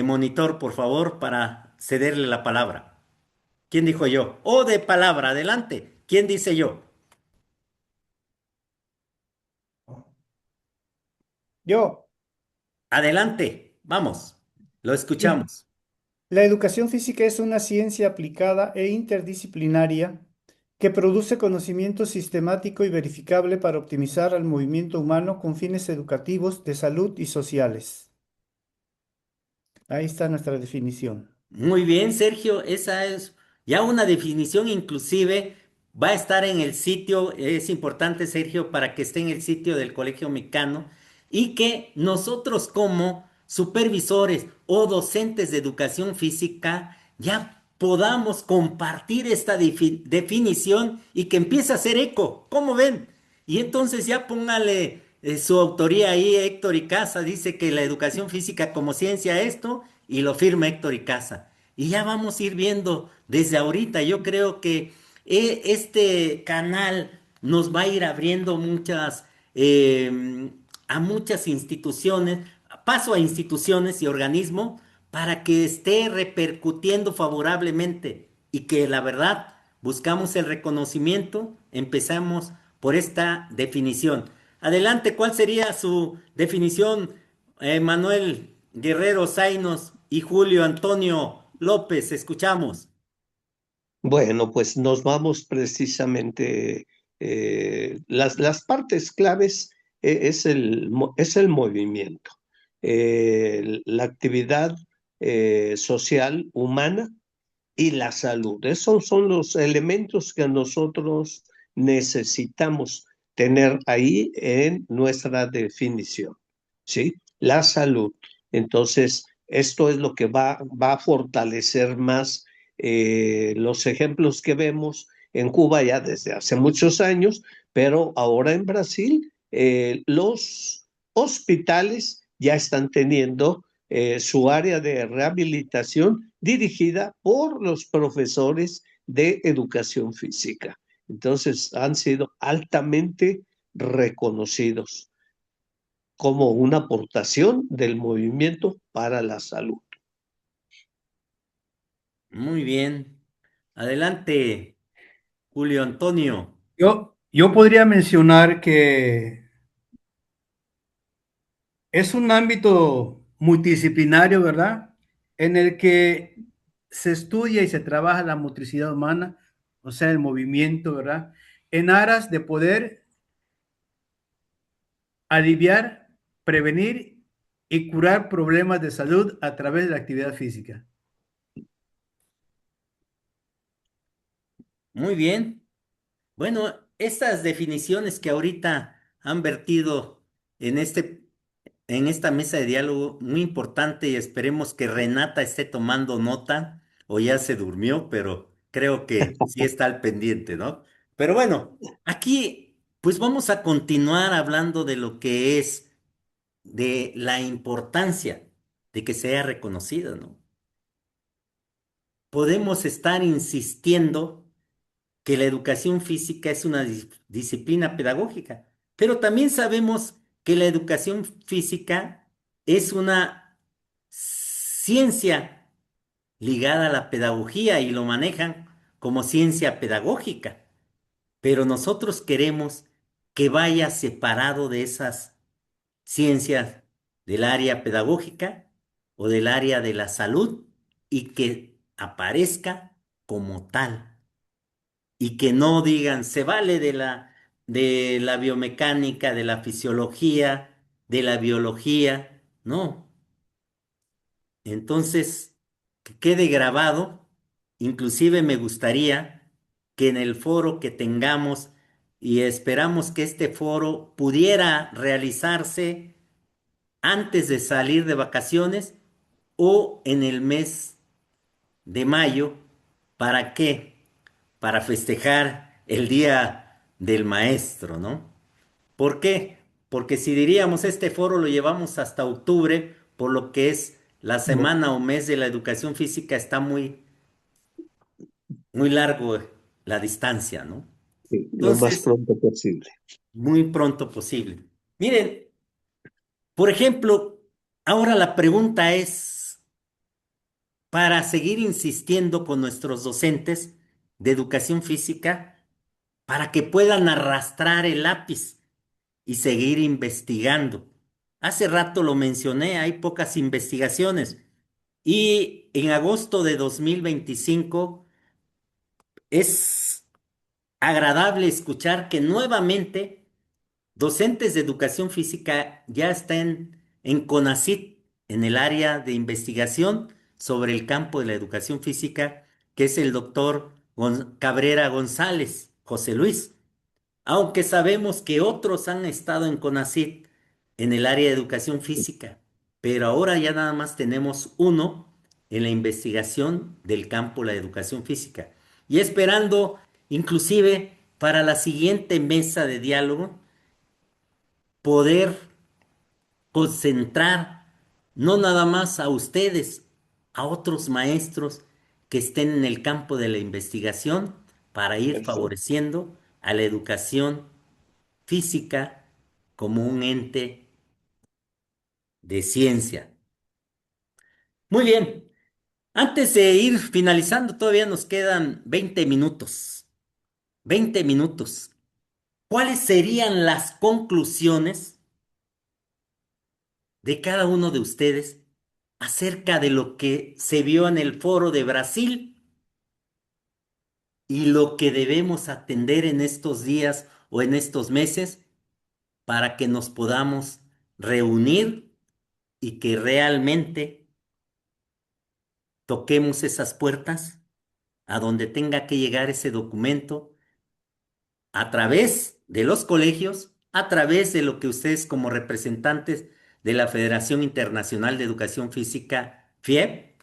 monitor, por favor, para cederle la palabra. ¿Quién dijo yo? O de palabra, adelante. ¿Quién dice yo? Yo, Adelante, vamos, lo sí. escuchamos. La educación física es una ciencia aplicada e interdisciplinaria que produce conocimiento sistemático y verificable para optimizar al movimiento humano con fines educativos, de salud y sociales. Ahí está nuestra definición. Muy bien, Sergio, esa es ya una definición inclusive va a estar en el sitio, es importante, Sergio, para que esté en el sitio del Colegio Mexicano y que nosotros como supervisores o docentes de educación física ya podamos compartir esta definición y que empiece a hacer eco. ¿Cómo ven? Y entonces ya póngale su autoría ahí, Héctor Icaza, dice que la educación física como ciencia esto, y lo firma Héctor Icaza. Y ya vamos a ir viendo desde ahorita. Yo creo que este canal nos va a ir abriendo a muchas instituciones, paso a instituciones y organismos para que esté repercutiendo favorablemente y que la verdad buscamos el reconocimiento, empezamos por esta definición. Adelante, ¿cuál sería su definición, Manuel Guerrero Zainos y Julio Antonio López? Escuchamos. Bueno, pues nos vamos precisamente, las partes claves es el movimiento, la actividad social humana y la salud. Esos son los elementos que nosotros necesitamos tener ahí en nuestra definición, ¿sí? La salud. Entonces, esto es lo que va a fortalecer más los ejemplos que vemos en Cuba ya desde hace muchos años, pero ahora en Brasil los hospitales ya están teniendo su área de rehabilitación dirigida por los profesores de educación física. Entonces han sido altamente reconocidos como una aportación del movimiento para la salud. Muy bien. Adelante, Julio Antonio. Yo podría mencionar que es un ámbito multidisciplinario, ¿verdad? En el que se estudia y se trabaja la motricidad humana, o sea, el movimiento, ¿verdad? En aras de poder aliviar, prevenir y curar problemas de salud a través de la actividad física. Muy bien. Bueno, estas definiciones que ahorita han vertido en en esta mesa de diálogo, muy importante y esperemos que Renata esté tomando nota o ya se durmió, pero creo que sí está al pendiente, ¿no? Pero bueno, aquí pues vamos a continuar hablando de lo que es, de la importancia de que sea reconocido, ¿no? Podemos estar insistiendo que la educación física es una disciplina pedagógica, pero también sabemos que la educación física es una ciencia ligada a la pedagogía y lo manejan como ciencia pedagógica, pero nosotros queremos que vaya separado de esas ciencias del área pedagógica o del área de la salud y que aparezca como tal y que no digan se vale de la biomecánica, de la fisiología, de la biología, no. Entonces, que quede grabado, inclusive me gustaría que en el foro que tengamos, y esperamos que este foro pudiera realizarse antes de salir de vacaciones o en el mes de mayo. ¿Para qué? Para festejar el Día del Maestro, ¿no? ¿Por qué? Porque si diríamos este foro lo llevamos hasta octubre, por lo que es la Bu- semana o mes de la educación física está muy muy largo la distancia, ¿no? Sí, lo más Entonces, pronto posible. muy pronto posible. Miren, por ejemplo, ahora la pregunta es, para seguir insistiendo con nuestros docentes de educación física, para que puedan arrastrar el lápiz y seguir investigando. Hace rato lo mencioné, hay pocas investigaciones y en agosto de 2025 es agradable escuchar que nuevamente docentes de educación física ya están en CONACYT, en el área de investigación sobre el campo de la educación física, que es el doctor Cabrera González, José Luis. Aunque sabemos que otros han estado en CONACYT en el área de educación física, pero ahora ya nada más tenemos uno en la investigación del campo de la educación física. Y esperando, inclusive, para la siguiente mesa de diálogo, poder concentrar no nada más a ustedes, a otros maestros que estén en el campo de la investigación para ir Perfecto. favoreciendo a la educación física como un ente de ciencia. Muy bien, antes de ir finalizando, todavía nos quedan 20 minutos. 20 minutos. ¿Cuáles serían las conclusiones de cada uno de ustedes acerca de lo que se vio en el foro de Brasil y lo que debemos atender en estos días o en estos meses para que nos podamos reunir y que realmente toquemos esas puertas a donde tenga que llegar ese documento a través de los colegios, a través de lo que ustedes como representantes de la Federación Internacional de Educación Física, FIEP,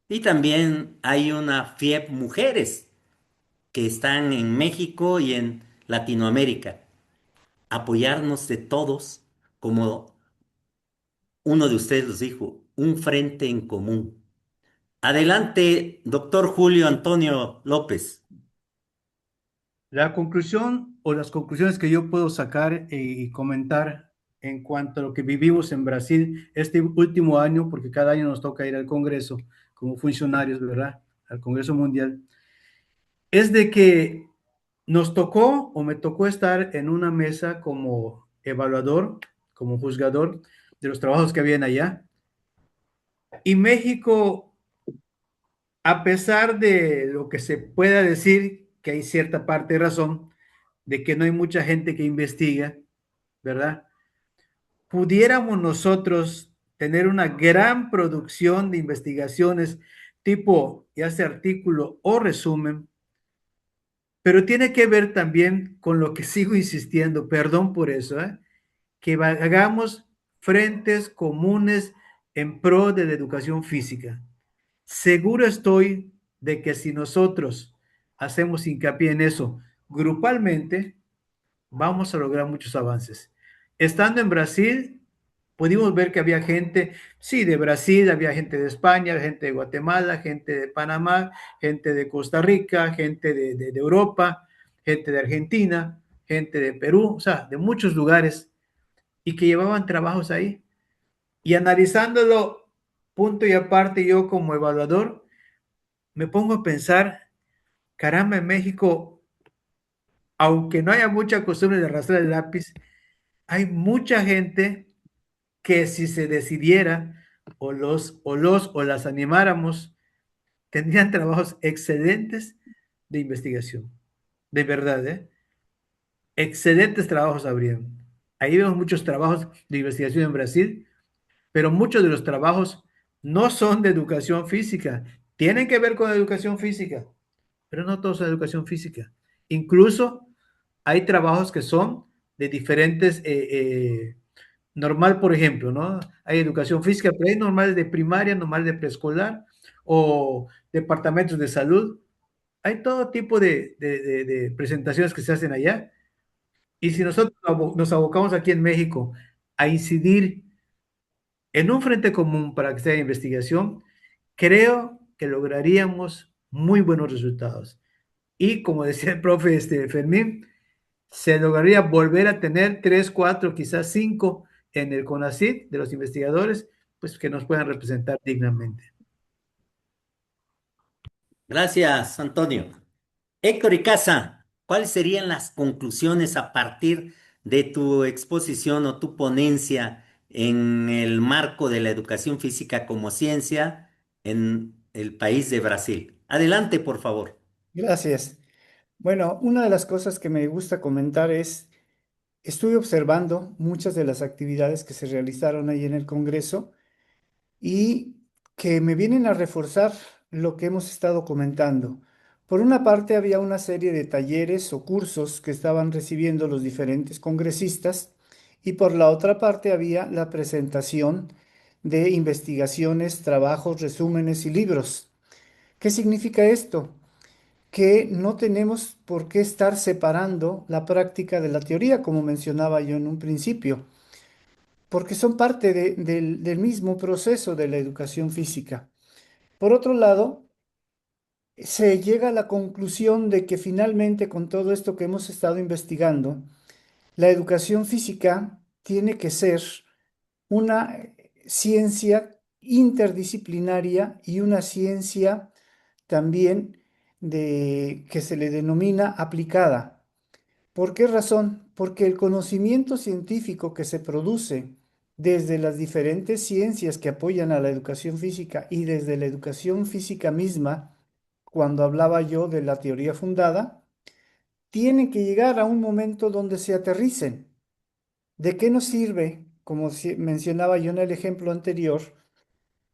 y también hay una FIEP Mujeres que están en México y en Latinoamérica. Apoyarnos de todos, como uno de ustedes los dijo, un frente en común. Adelante, doctor Julio Antonio López. La conclusión o las conclusiones que yo puedo sacar y comentar en cuanto a lo que vivimos en Brasil este último año, porque cada año nos toca ir al Congreso como funcionarios, ¿verdad? Al Congreso Mundial, es de que nos tocó o me tocó estar en una mesa como evaluador, como juzgador de los trabajos que habían allá. Y México, a pesar de lo que se pueda decir, que hay cierta parte de razón, de que no hay mucha gente que investiga, ¿verdad? Pudiéramos nosotros tener una gran producción de investigaciones tipo, ya sea artículo o resumen, pero tiene que ver también con lo que sigo insistiendo, perdón por eso, que hagamos frentes comunes en pro de la educación física. Seguro estoy de que si nosotros hacemos hincapié en eso grupalmente, vamos a lograr muchos avances. Estando en Brasil, pudimos ver que había gente, sí, de Brasil, había gente de España, gente de Guatemala, gente de Panamá, gente de Costa Rica, gente de Europa, gente de Argentina, gente de Perú, o sea, de muchos lugares, y que llevaban trabajos ahí. Y analizándolo punto y aparte, yo como evaluador, me pongo a pensar, caramba, en México, aunque no haya mucha costumbre de arrastrar el lápiz, hay mucha gente que si se decidiera o las animáramos, tendrían trabajos excelentes de investigación. De verdad, ¿eh? Excelentes trabajos habrían. Ahí vemos muchos trabajos de investigación en Brasil, pero muchos de los trabajos no son de educación física. Tienen que ver con educación física, pero no todos son de educación física. Incluso hay trabajos que son de diferentes normal, por ejemplo, ¿no? Hay educación física, pero hay normales de primaria, normales de preescolar o departamentos de salud. Hay todo tipo de presentaciones que se hacen allá. Y si nosotros nos abocamos aquí en México a incidir en un frente común para que sea investigación, creo que lograríamos muy buenos resultados. y como decía el profe Fermín, se lograría volver a tener 3, 4, quizás 5 en el CONACYT de los investigadores, pues que nos puedan representar dignamente. Gracias, Antonio. Héctor y Casa, ¿cuáles serían las conclusiones a partir de tu exposición o tu ponencia en el marco de la educación física como ciencia en el país de Brasil? Adelante, por favor. Gracias. Bueno, una de las cosas que me gusta comentar es, estuve observando muchas de las actividades que se realizaron ahí en el Congreso y que me vienen a reforzar lo que hemos estado comentando. Por una parte, había una serie de talleres o cursos que estaban recibiendo los diferentes congresistas y por la otra parte había la presentación de investigaciones, trabajos, resúmenes y libros. ¿Qué significa esto? Que no tenemos por qué estar separando la práctica de la teoría, como mencionaba yo en un principio, porque son parte del mismo proceso de la educación física. Por otro lado, se llega a la conclusión de que finalmente con todo esto que hemos estado investigando, la educación física tiene que ser una ciencia interdisciplinaria y una ciencia también que se le denomina aplicada. ¿Por qué razón? Porque el conocimiento científico que se produce desde las diferentes ciencias que apoyan a la educación física y desde la educación física misma, cuando hablaba yo de la teoría fundada, tienen que llegar a un momento donde se aterricen. ¿De qué nos sirve, como mencionaba yo en el ejemplo anterior,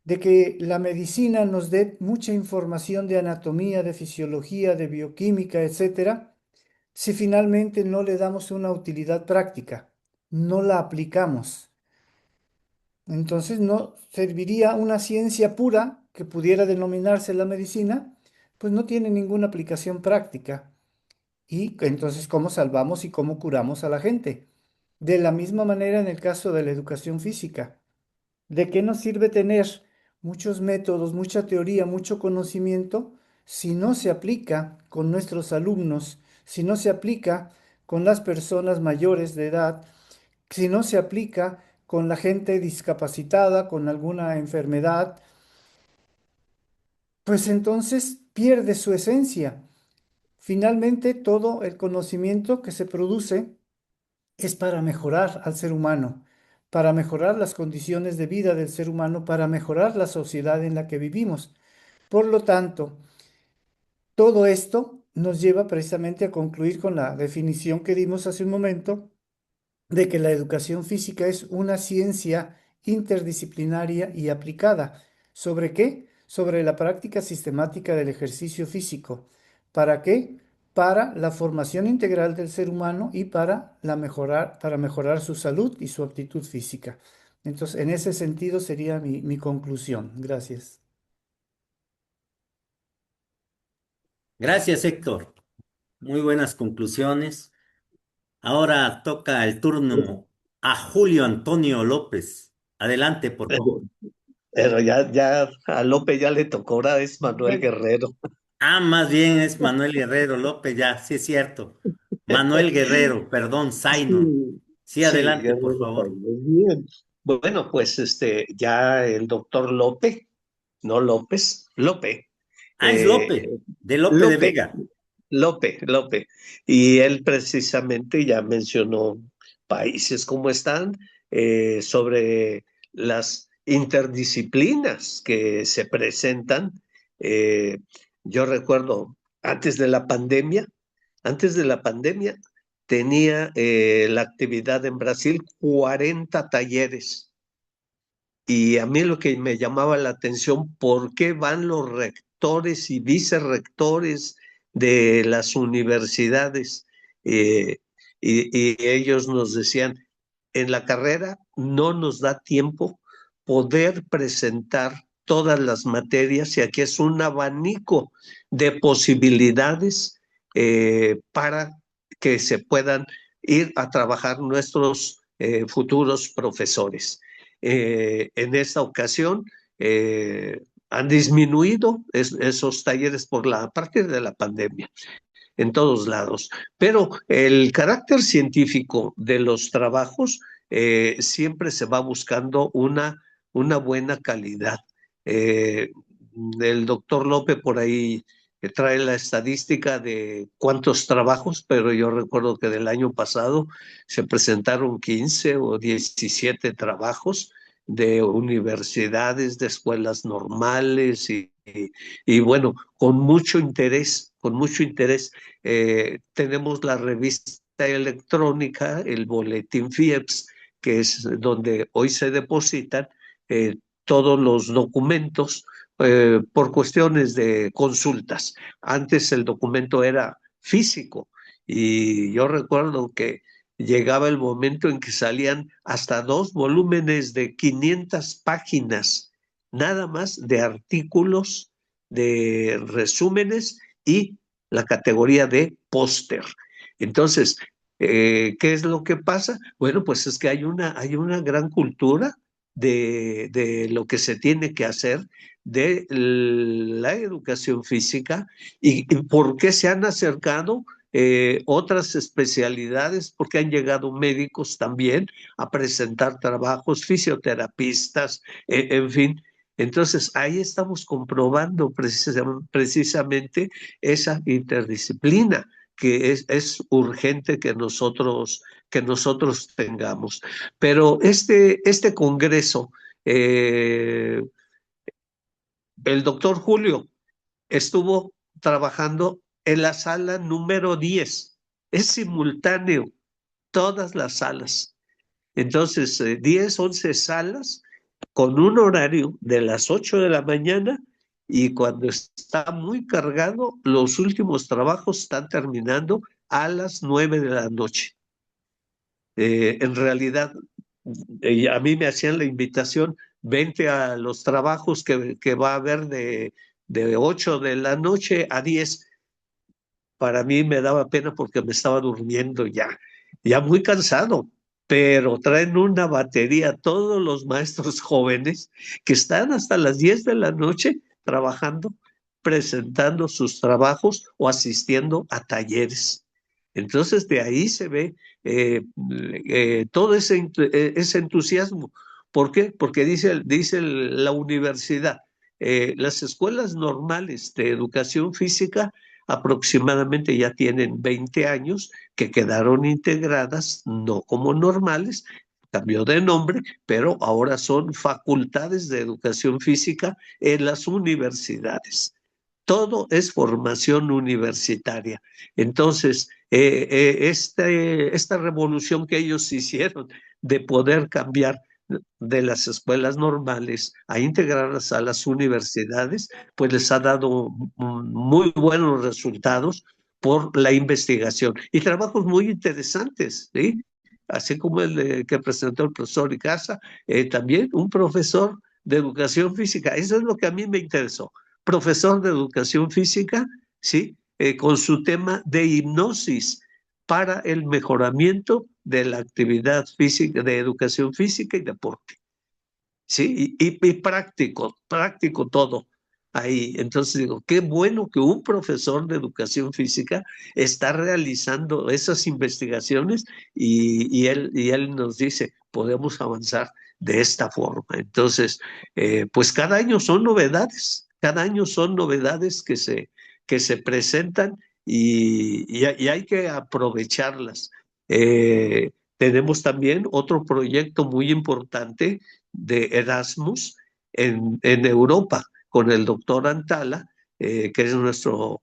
de que la medicina nos dé mucha información de anatomía, de fisiología, de bioquímica, etcétera, si finalmente no le damos una utilidad práctica, no la aplicamos? Entonces no serviría una ciencia pura que pudiera denominarse la medicina, pues no tiene ninguna aplicación práctica. Y entonces, ¿cómo salvamos y cómo curamos a la gente? De la misma manera en el caso de la educación física. ¿De qué nos sirve tener muchos métodos, mucha teoría, mucho conocimiento si no se aplica con nuestros alumnos, si no se aplica con las personas mayores de edad, si no se aplica con la gente discapacitada, con alguna enfermedad? Pues entonces pierde su esencia. Finalmente, todo el conocimiento que se produce es para mejorar al ser humano, para mejorar las condiciones de vida del ser humano, para mejorar la sociedad en la que vivimos. Por lo tanto, todo esto nos lleva precisamente a concluir con la definición que dimos hace un momento de que la educación física es una ciencia interdisciplinaria y aplicada. ¿Sobre qué? Sobre la práctica sistemática del ejercicio físico. ¿Para qué? Para la formación integral del ser humano y para mejorar su salud y su aptitud física. Entonces, en ese sentido sería mi conclusión. Gracias. Gracias, Héctor. Muy buenas conclusiones. Ahora toca el turno a Julio Antonio López. Adelante, por favor. Pero ya a López ya le tocó, ahora es Manuel Guerrero. Ah, más bien es Manuel Guerrero López, ya, sí es cierto. Manuel Guerrero, perdón, Zainon. Sí, Sí, sí, adelante, por Guerrero favor. también. Bien. Bueno, pues ya el doctor López, no López, López, Ah, es eh, López, de Lope de López, Vega. López. Y él precisamente ya mencionó países como están, sobre las interdisciplinas que se presentan. Eh, yo recuerdo antes de la pandemia, tenía la actividad en Brasil 40 talleres. Y a mí lo que me llamaba la atención, ¿por qué van los rectores y vicerrectores de las universidades? Eh, y ellos nos decían, en la carrera no nos da tiempo poder presentar todas las materias y aquí es un abanico de posibilidades para que se puedan ir a trabajar nuestros futuros profesores. En esta ocasión han disminuido esos talleres a partir de la pandemia. en todos lados. Pero el carácter científico de los trabajos siempre se va buscando una buena calidad. Eh, el doctor López por ahí trae la estadística de cuántos trabajos, pero yo recuerdo que del año pasado se presentaron 15 o 17 trabajos de universidades, de escuelas normales y bueno, con mucho interés, con mucho interés. Tenemos la revista electrónica, el boletín FIEPS, que es donde hoy se depositan todos los documentos por cuestiones de consultas. Antes el documento era físico y yo recuerdo que llegaba el momento en que salían hasta 2 volúmenes de 500 páginas, nada más de artículos, de resúmenes y la categoría de póster. Entonces, ¿qué es lo que pasa? Bueno, pues es que hay una gran cultura de lo que se tiene que hacer de la educación física y por qué se han acercado otras especialidades, porque han llegado médicos también a presentar trabajos, fisioterapistas, en fin. Entonces, ahí estamos comprobando precisamente esa interdisciplina que es urgente que nosotros tengamos. Pero este congreso, el doctor Julio estuvo trabajando en la sala número 10. Es simultáneo, todas las salas. Entonces, 10, 11 salas con un horario de las 8 de la mañana y cuando está muy cargado, los últimos trabajos están terminando a las 9 de la noche. En realidad, a mí me hacían la invitación, vente a los trabajos que va a haber de 8 de la noche a 10. Para mí me daba pena porque me estaba durmiendo ya muy cansado, pero traen una batería todos los maestros jóvenes que están hasta las 10 de la noche trabajando, presentando sus trabajos o asistiendo a talleres. Entonces de ahí se ve todo ese entusiasmo. ¿Por qué? Porque dice la universidad, las escuelas normales de educación física aproximadamente ya tienen 20 años que quedaron integradas, no como normales, cambió de nombre, pero ahora son facultades de educación física en las universidades. Todo es formación universitaria. Entonces, esta revolución que ellos hicieron de poder cambiar de las escuelas normales a integrarlas a las universidades, pues les ha dado muy buenos resultados por la investigación y trabajos muy interesantes, ¿sí? Así como el que presentó el profesor Icaza, también un profesor de educación física. Eso es lo que a mí me interesó. Profesor de educación física, ¿sí? Con su tema de hipnosis para el mejoramiento de la actividad física, de educación física y deporte. ¿Sí? Y práctico todo ahí. Entonces digo, qué bueno que un profesor de educación física está realizando esas investigaciones y él nos dice, podemos avanzar de esta forma. Entonces, pues cada año son novedades que se presentan y hay que aprovecharlas. Tenemos también otro proyecto muy importante de Erasmus en Europa con el doctor Antala, que es nuestro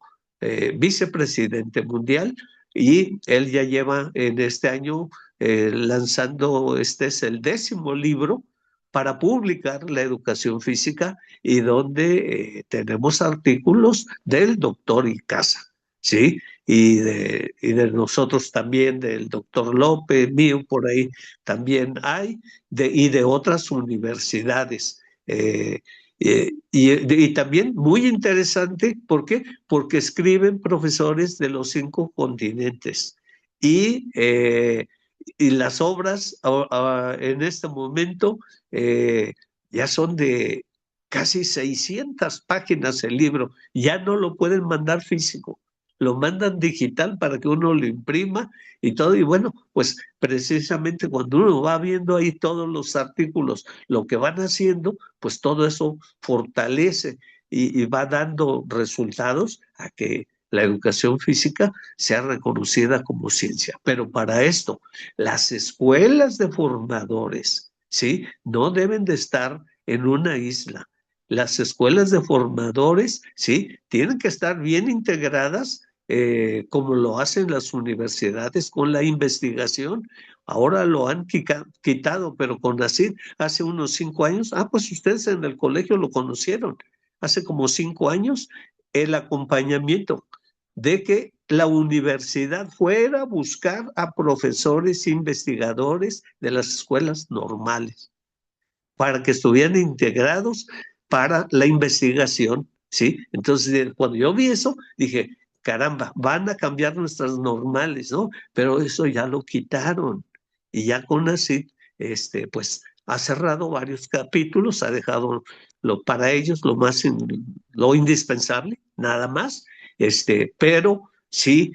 vicepresidente mundial, y él ya lleva en este año lanzando, este es el 10º libro para publicar la educación física y donde tenemos artículos del doctor Icaza, ¿sí? Y de nosotros también, del doctor López, mío por ahí también hay, y de otras universidades. Y también muy interesante, ¿por qué? Porque escriben profesores de los 5 continentes. Y las obras en este momento ya son de casi 600 páginas el libro, ya no lo pueden mandar físico, lo mandan digital para que uno lo imprima y todo. Y bueno, pues precisamente cuando uno va viendo ahí todos los artículos, lo que van haciendo, pues todo eso fortalece y va dando resultados a que la educación física sea reconocida como ciencia. Pero para esto, las escuelas de formadores, ¿sí? No deben de estar en una isla. Las escuelas de formadores, ¿sí? Tienen que estar bien integradas, como lo hacen las universidades con la investigación. Ahora lo han quitado, pero con CONACYT hace unos 5 años, pues ustedes en el colegio lo conocieron, hace como 5 años, el acompañamiento de que la universidad fuera a buscar a profesores investigadores de las escuelas normales para que estuvieran integrados para la investigación, ¿sí? Entonces, cuando yo vi eso, dije, caramba, van a cambiar nuestras normales, ¿no? Pero eso ya lo quitaron. Y ya con así, pues, ha cerrado varios capítulos, ha dejado para ellos lo indispensable, nada más, pero sí,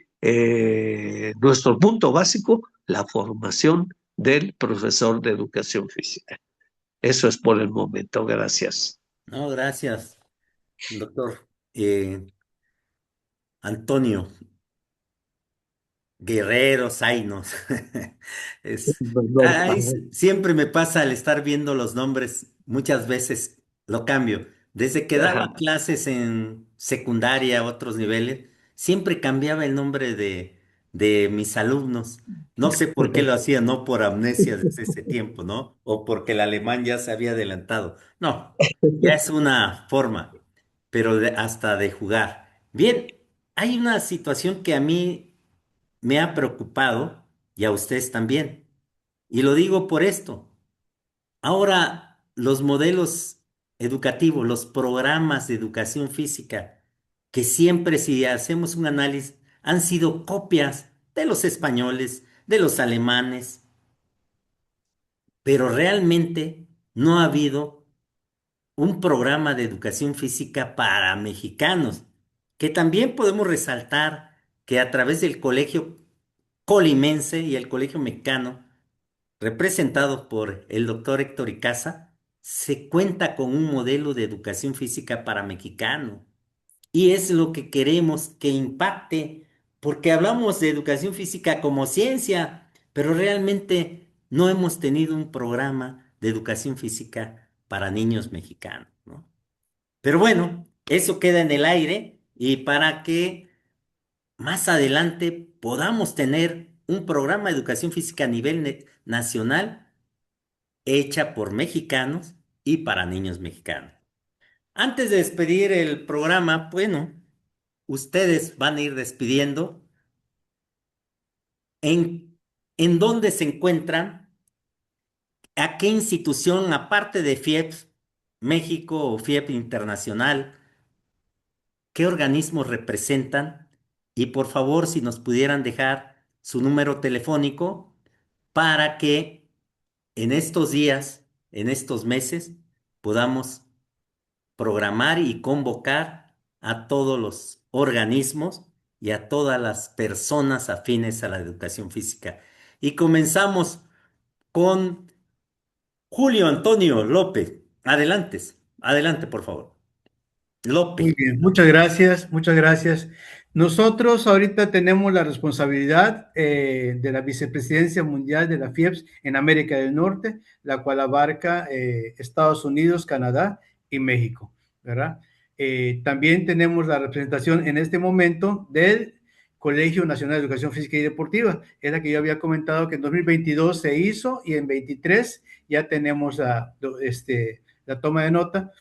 nuestro punto básico, la formación del profesor de educación física. Eso es por el momento, gracias. No, gracias, doctor Antonio Guerrero Zainos. Es, Perdón. siempre me pasa al estar viendo los nombres, muchas veces lo cambio. Desde que Ajá. daba clases en secundaria, otros niveles, siempre cambiaba el nombre de mis alumnos. No sé por qué lo hacía, no por amnesia desde ese tiempo, ¿no? O porque el alemán ya se había adelantado. No, ya es una forma, pero hasta de jugar. Bien, hay una situación que a mí me ha preocupado y a ustedes también. Y lo digo por esto. Ahora los modelos educativos, los programas de educación física, que siempre si hacemos un análisis, han sido copias de los españoles, de los alemanes, pero realmente no ha habido un programa de educación física para mexicanos, que también podemos resaltar que a través del Colegio Colimense y el Colegio Mexicano, representado por el doctor Héctor Icaza, se cuenta con un modelo de educación física para mexicano. Y es lo que queremos que impacte, porque hablamos de educación física como ciencia, pero realmente no hemos tenido un programa de educación física para niños mexicanos, ¿no? Pero bueno, eso queda en el aire y para que más adelante podamos tener un programa de educación física a nivel nacional hecha por mexicanos y para niños mexicanos. Antes de despedir el programa, bueno, ustedes van a ir despidiendo en, en dónde se encuentran, a qué institución, aparte de FIEP México o FIEP Internacional, qué organismos representan y por favor si nos pudieran dejar su número telefónico para que en estos días, en estos meses, podamos programar y convocar a todos los organismos y a todas las personas afines a la educación física. Y comenzamos con Julio Antonio López. Adelante, adelante, por favor. Muy López. bien, muchas gracias, muchas gracias. Nosotros ahorita tenemos la responsabilidad de la Vicepresidencia Mundial de la FIEPS en América del Norte, la cual abarca Estados Unidos, Canadá y México, ¿verdad? También tenemos la representación en este momento del Colegio Nacional de Educación Física y Deportiva, es la que yo había comentado que en 2022 se hizo y en 23 ya tenemos la toma de nota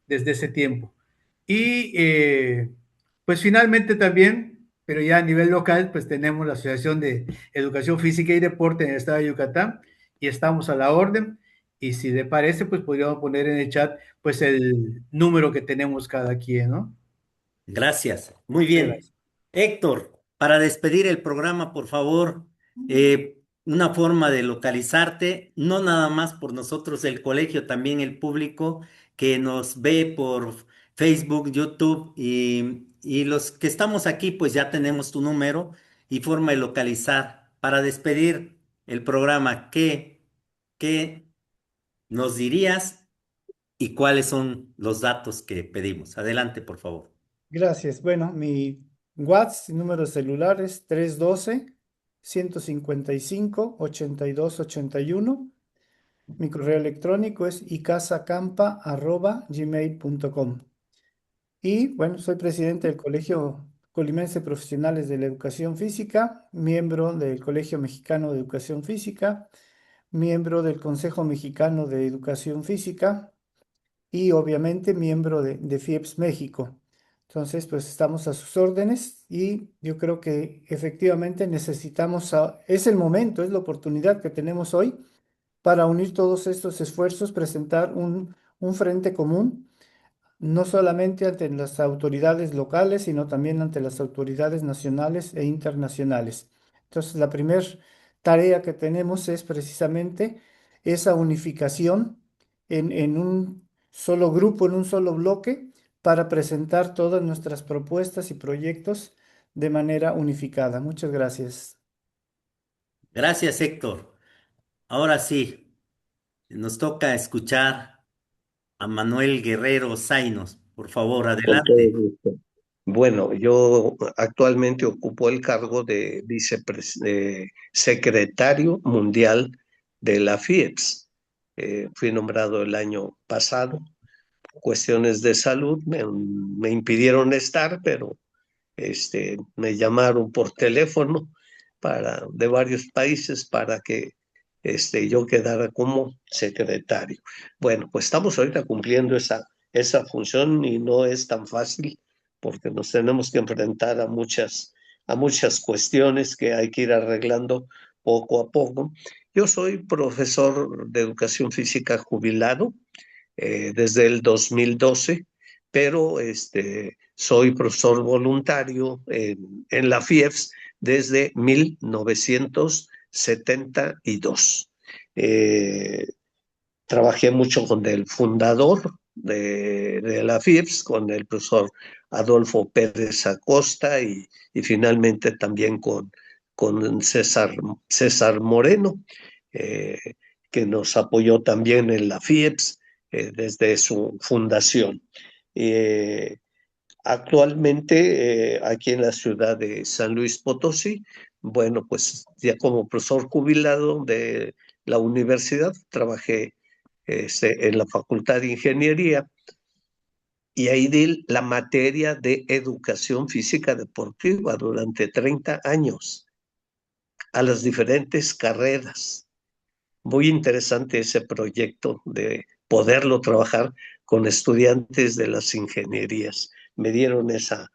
desde ese tiempo. Y pues finalmente también, pero ya a nivel local, pues tenemos la Asociación de Educación Física y Deporte en el estado de Yucatán y estamos a la orden. Y si le parece, pues podríamos poner en el chat pues el número que tenemos cada quien, ¿no? Gracias. Muy Muchas bien. gracias. Héctor, para despedir el programa, por favor, una forma de localizarte, no nada más por nosotros, el colegio, también el público que nos ve por Facebook, YouTube y los que estamos aquí, pues ya tenemos tu número y forma de localizar. Para despedir el programa, qué nos dirías y cuáles son los datos que pedimos? Adelante, por favor. Gracias. Bueno, mi WhatsApp, número celular es 312-155-8281. Mi correo electrónico es icasacampa@gmail.com. Y bueno, soy presidente del Colegio Colimense Profesionales de la Educación Física, miembro del Colegio Mexicano de Educación Física, miembro del Consejo Mexicano de Educación Física y obviamente miembro de FIEPS México. Entonces, pues estamos a sus órdenes y yo creo que efectivamente necesitamos, es el momento, es la oportunidad que tenemos hoy para unir todos estos esfuerzos, presentar un frente común no solamente ante las autoridades locales, sino también ante las autoridades nacionales e internacionales. Entonces, la primera tarea que tenemos es precisamente esa unificación en un solo grupo, en un solo bloque, para presentar todas nuestras propuestas y proyectos de manera unificada. Muchas gracias. Gracias, Héctor. Ahora sí, nos toca escuchar a Manuel Guerrero Zainos. Por favor, Con todo adelante. gusto. Bueno, yo actualmente ocupo el cargo de secretario mundial de la FIEPS. Fui nombrado el año pasado. Cuestiones de salud me impidieron estar, pero me llamaron por teléfono de varios países para que yo quedara como secretario. Bueno, pues estamos ahorita cumpliendo esa función y no es tan fácil porque nos tenemos que enfrentar a muchas cuestiones que hay que ir arreglando poco a poco. Yo soy profesor de educación física jubilado desde el 2012, pero soy profesor voluntario en la FIEPS desde 1972. Eh, Trabajé mucho con el fundador de la FIEPS, con el profesor Adolfo Pérez Acosta y finalmente también con César Moreno, eh, que nos apoyó también en la FIEPS desde su fundación. Eh, Actualmente, aquí en la ciudad de San Luis Potosí, bueno, pues ya como profesor jubilado de la universidad, trabajé en la Facultad de Ingeniería y ahí di la materia de educación física deportiva durante 30 años a las diferentes carreras. Muy interesante ese proyecto de poderlo trabajar con estudiantes de las ingenierías. Me dieron esa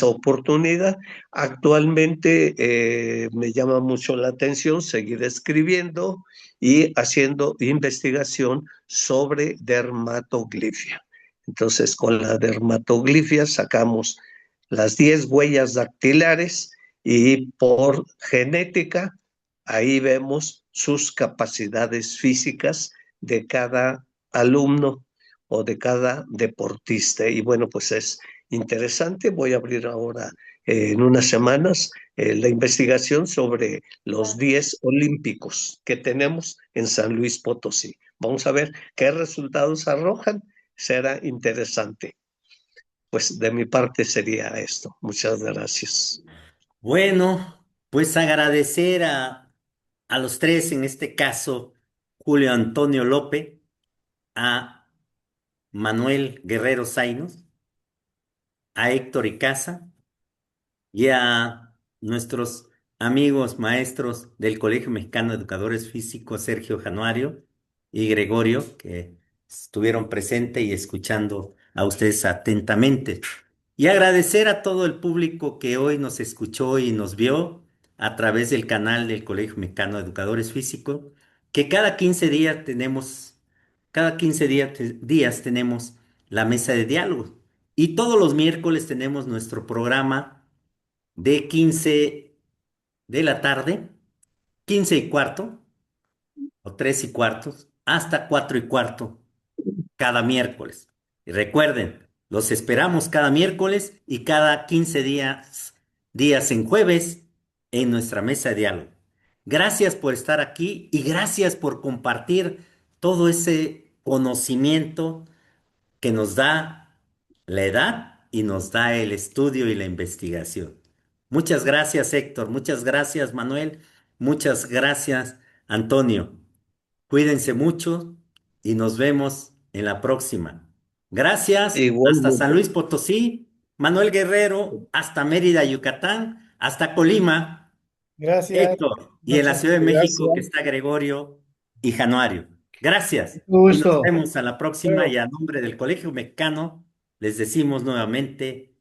oportunidad. Actualmente me llama mucho la atención seguir escribiendo y haciendo investigación sobre dermatoglifia. Entonces, con la dermatoglifia sacamos las 10 huellas dactilares y por genética ahí vemos sus capacidades físicas de cada alumno o de cada deportista. Y bueno, pues es interesante. Voy a abrir ahora en unas semanas la investigación sobre los 10 olímpicos que tenemos en San Luis Potosí. Vamos a ver qué resultados arrojan. Será interesante. Pues de mi parte sería esto. Muchas gracias. Bueno, pues agradecer a los tres, en este caso, Julio Antonio López, a Manuel Guerrero Zainos, a Héctor Icaza y a nuestros amigos maestros del Colegio Mexicano de Educadores Físicos, Sergio Januario y Gregorio, que estuvieron presentes y escuchando a ustedes atentamente. Y agradecer a todo el público que hoy nos escuchó y nos vio a través del canal del Colegio Mexicano de Educadores Físicos, que cada 15 días tenemos la mesa de diálogo. Y todos los miércoles tenemos nuestro programa de 15 de la tarde, 15:15 o 3:15, hasta 4:15 cada miércoles. Y recuerden, Los esperamos cada miércoles y cada 15 días en jueves en nuestra mesa de diálogo. Gracias por estar aquí y gracias por compartir todo ese conocimiento que nos da la edad y nos da el estudio y la investigación. Muchas gracias, Héctor. Muchas gracias, Manuel. Muchas gracias, Antonio. Cuídense mucho y nos vemos en la próxima. Gracias. Hasta San Igualmente. Luis Potosí, Manuel Guerrero, hasta Mérida, Yucatán, hasta Colima, Gracias. Héctor, y en la Noches. Ciudad de México que Gracias. está Gregorio y Januario. Gracias. Mucho Y nos gusto. vemos a la próxima y a nombre del Colegio Mexicano les decimos nuevamente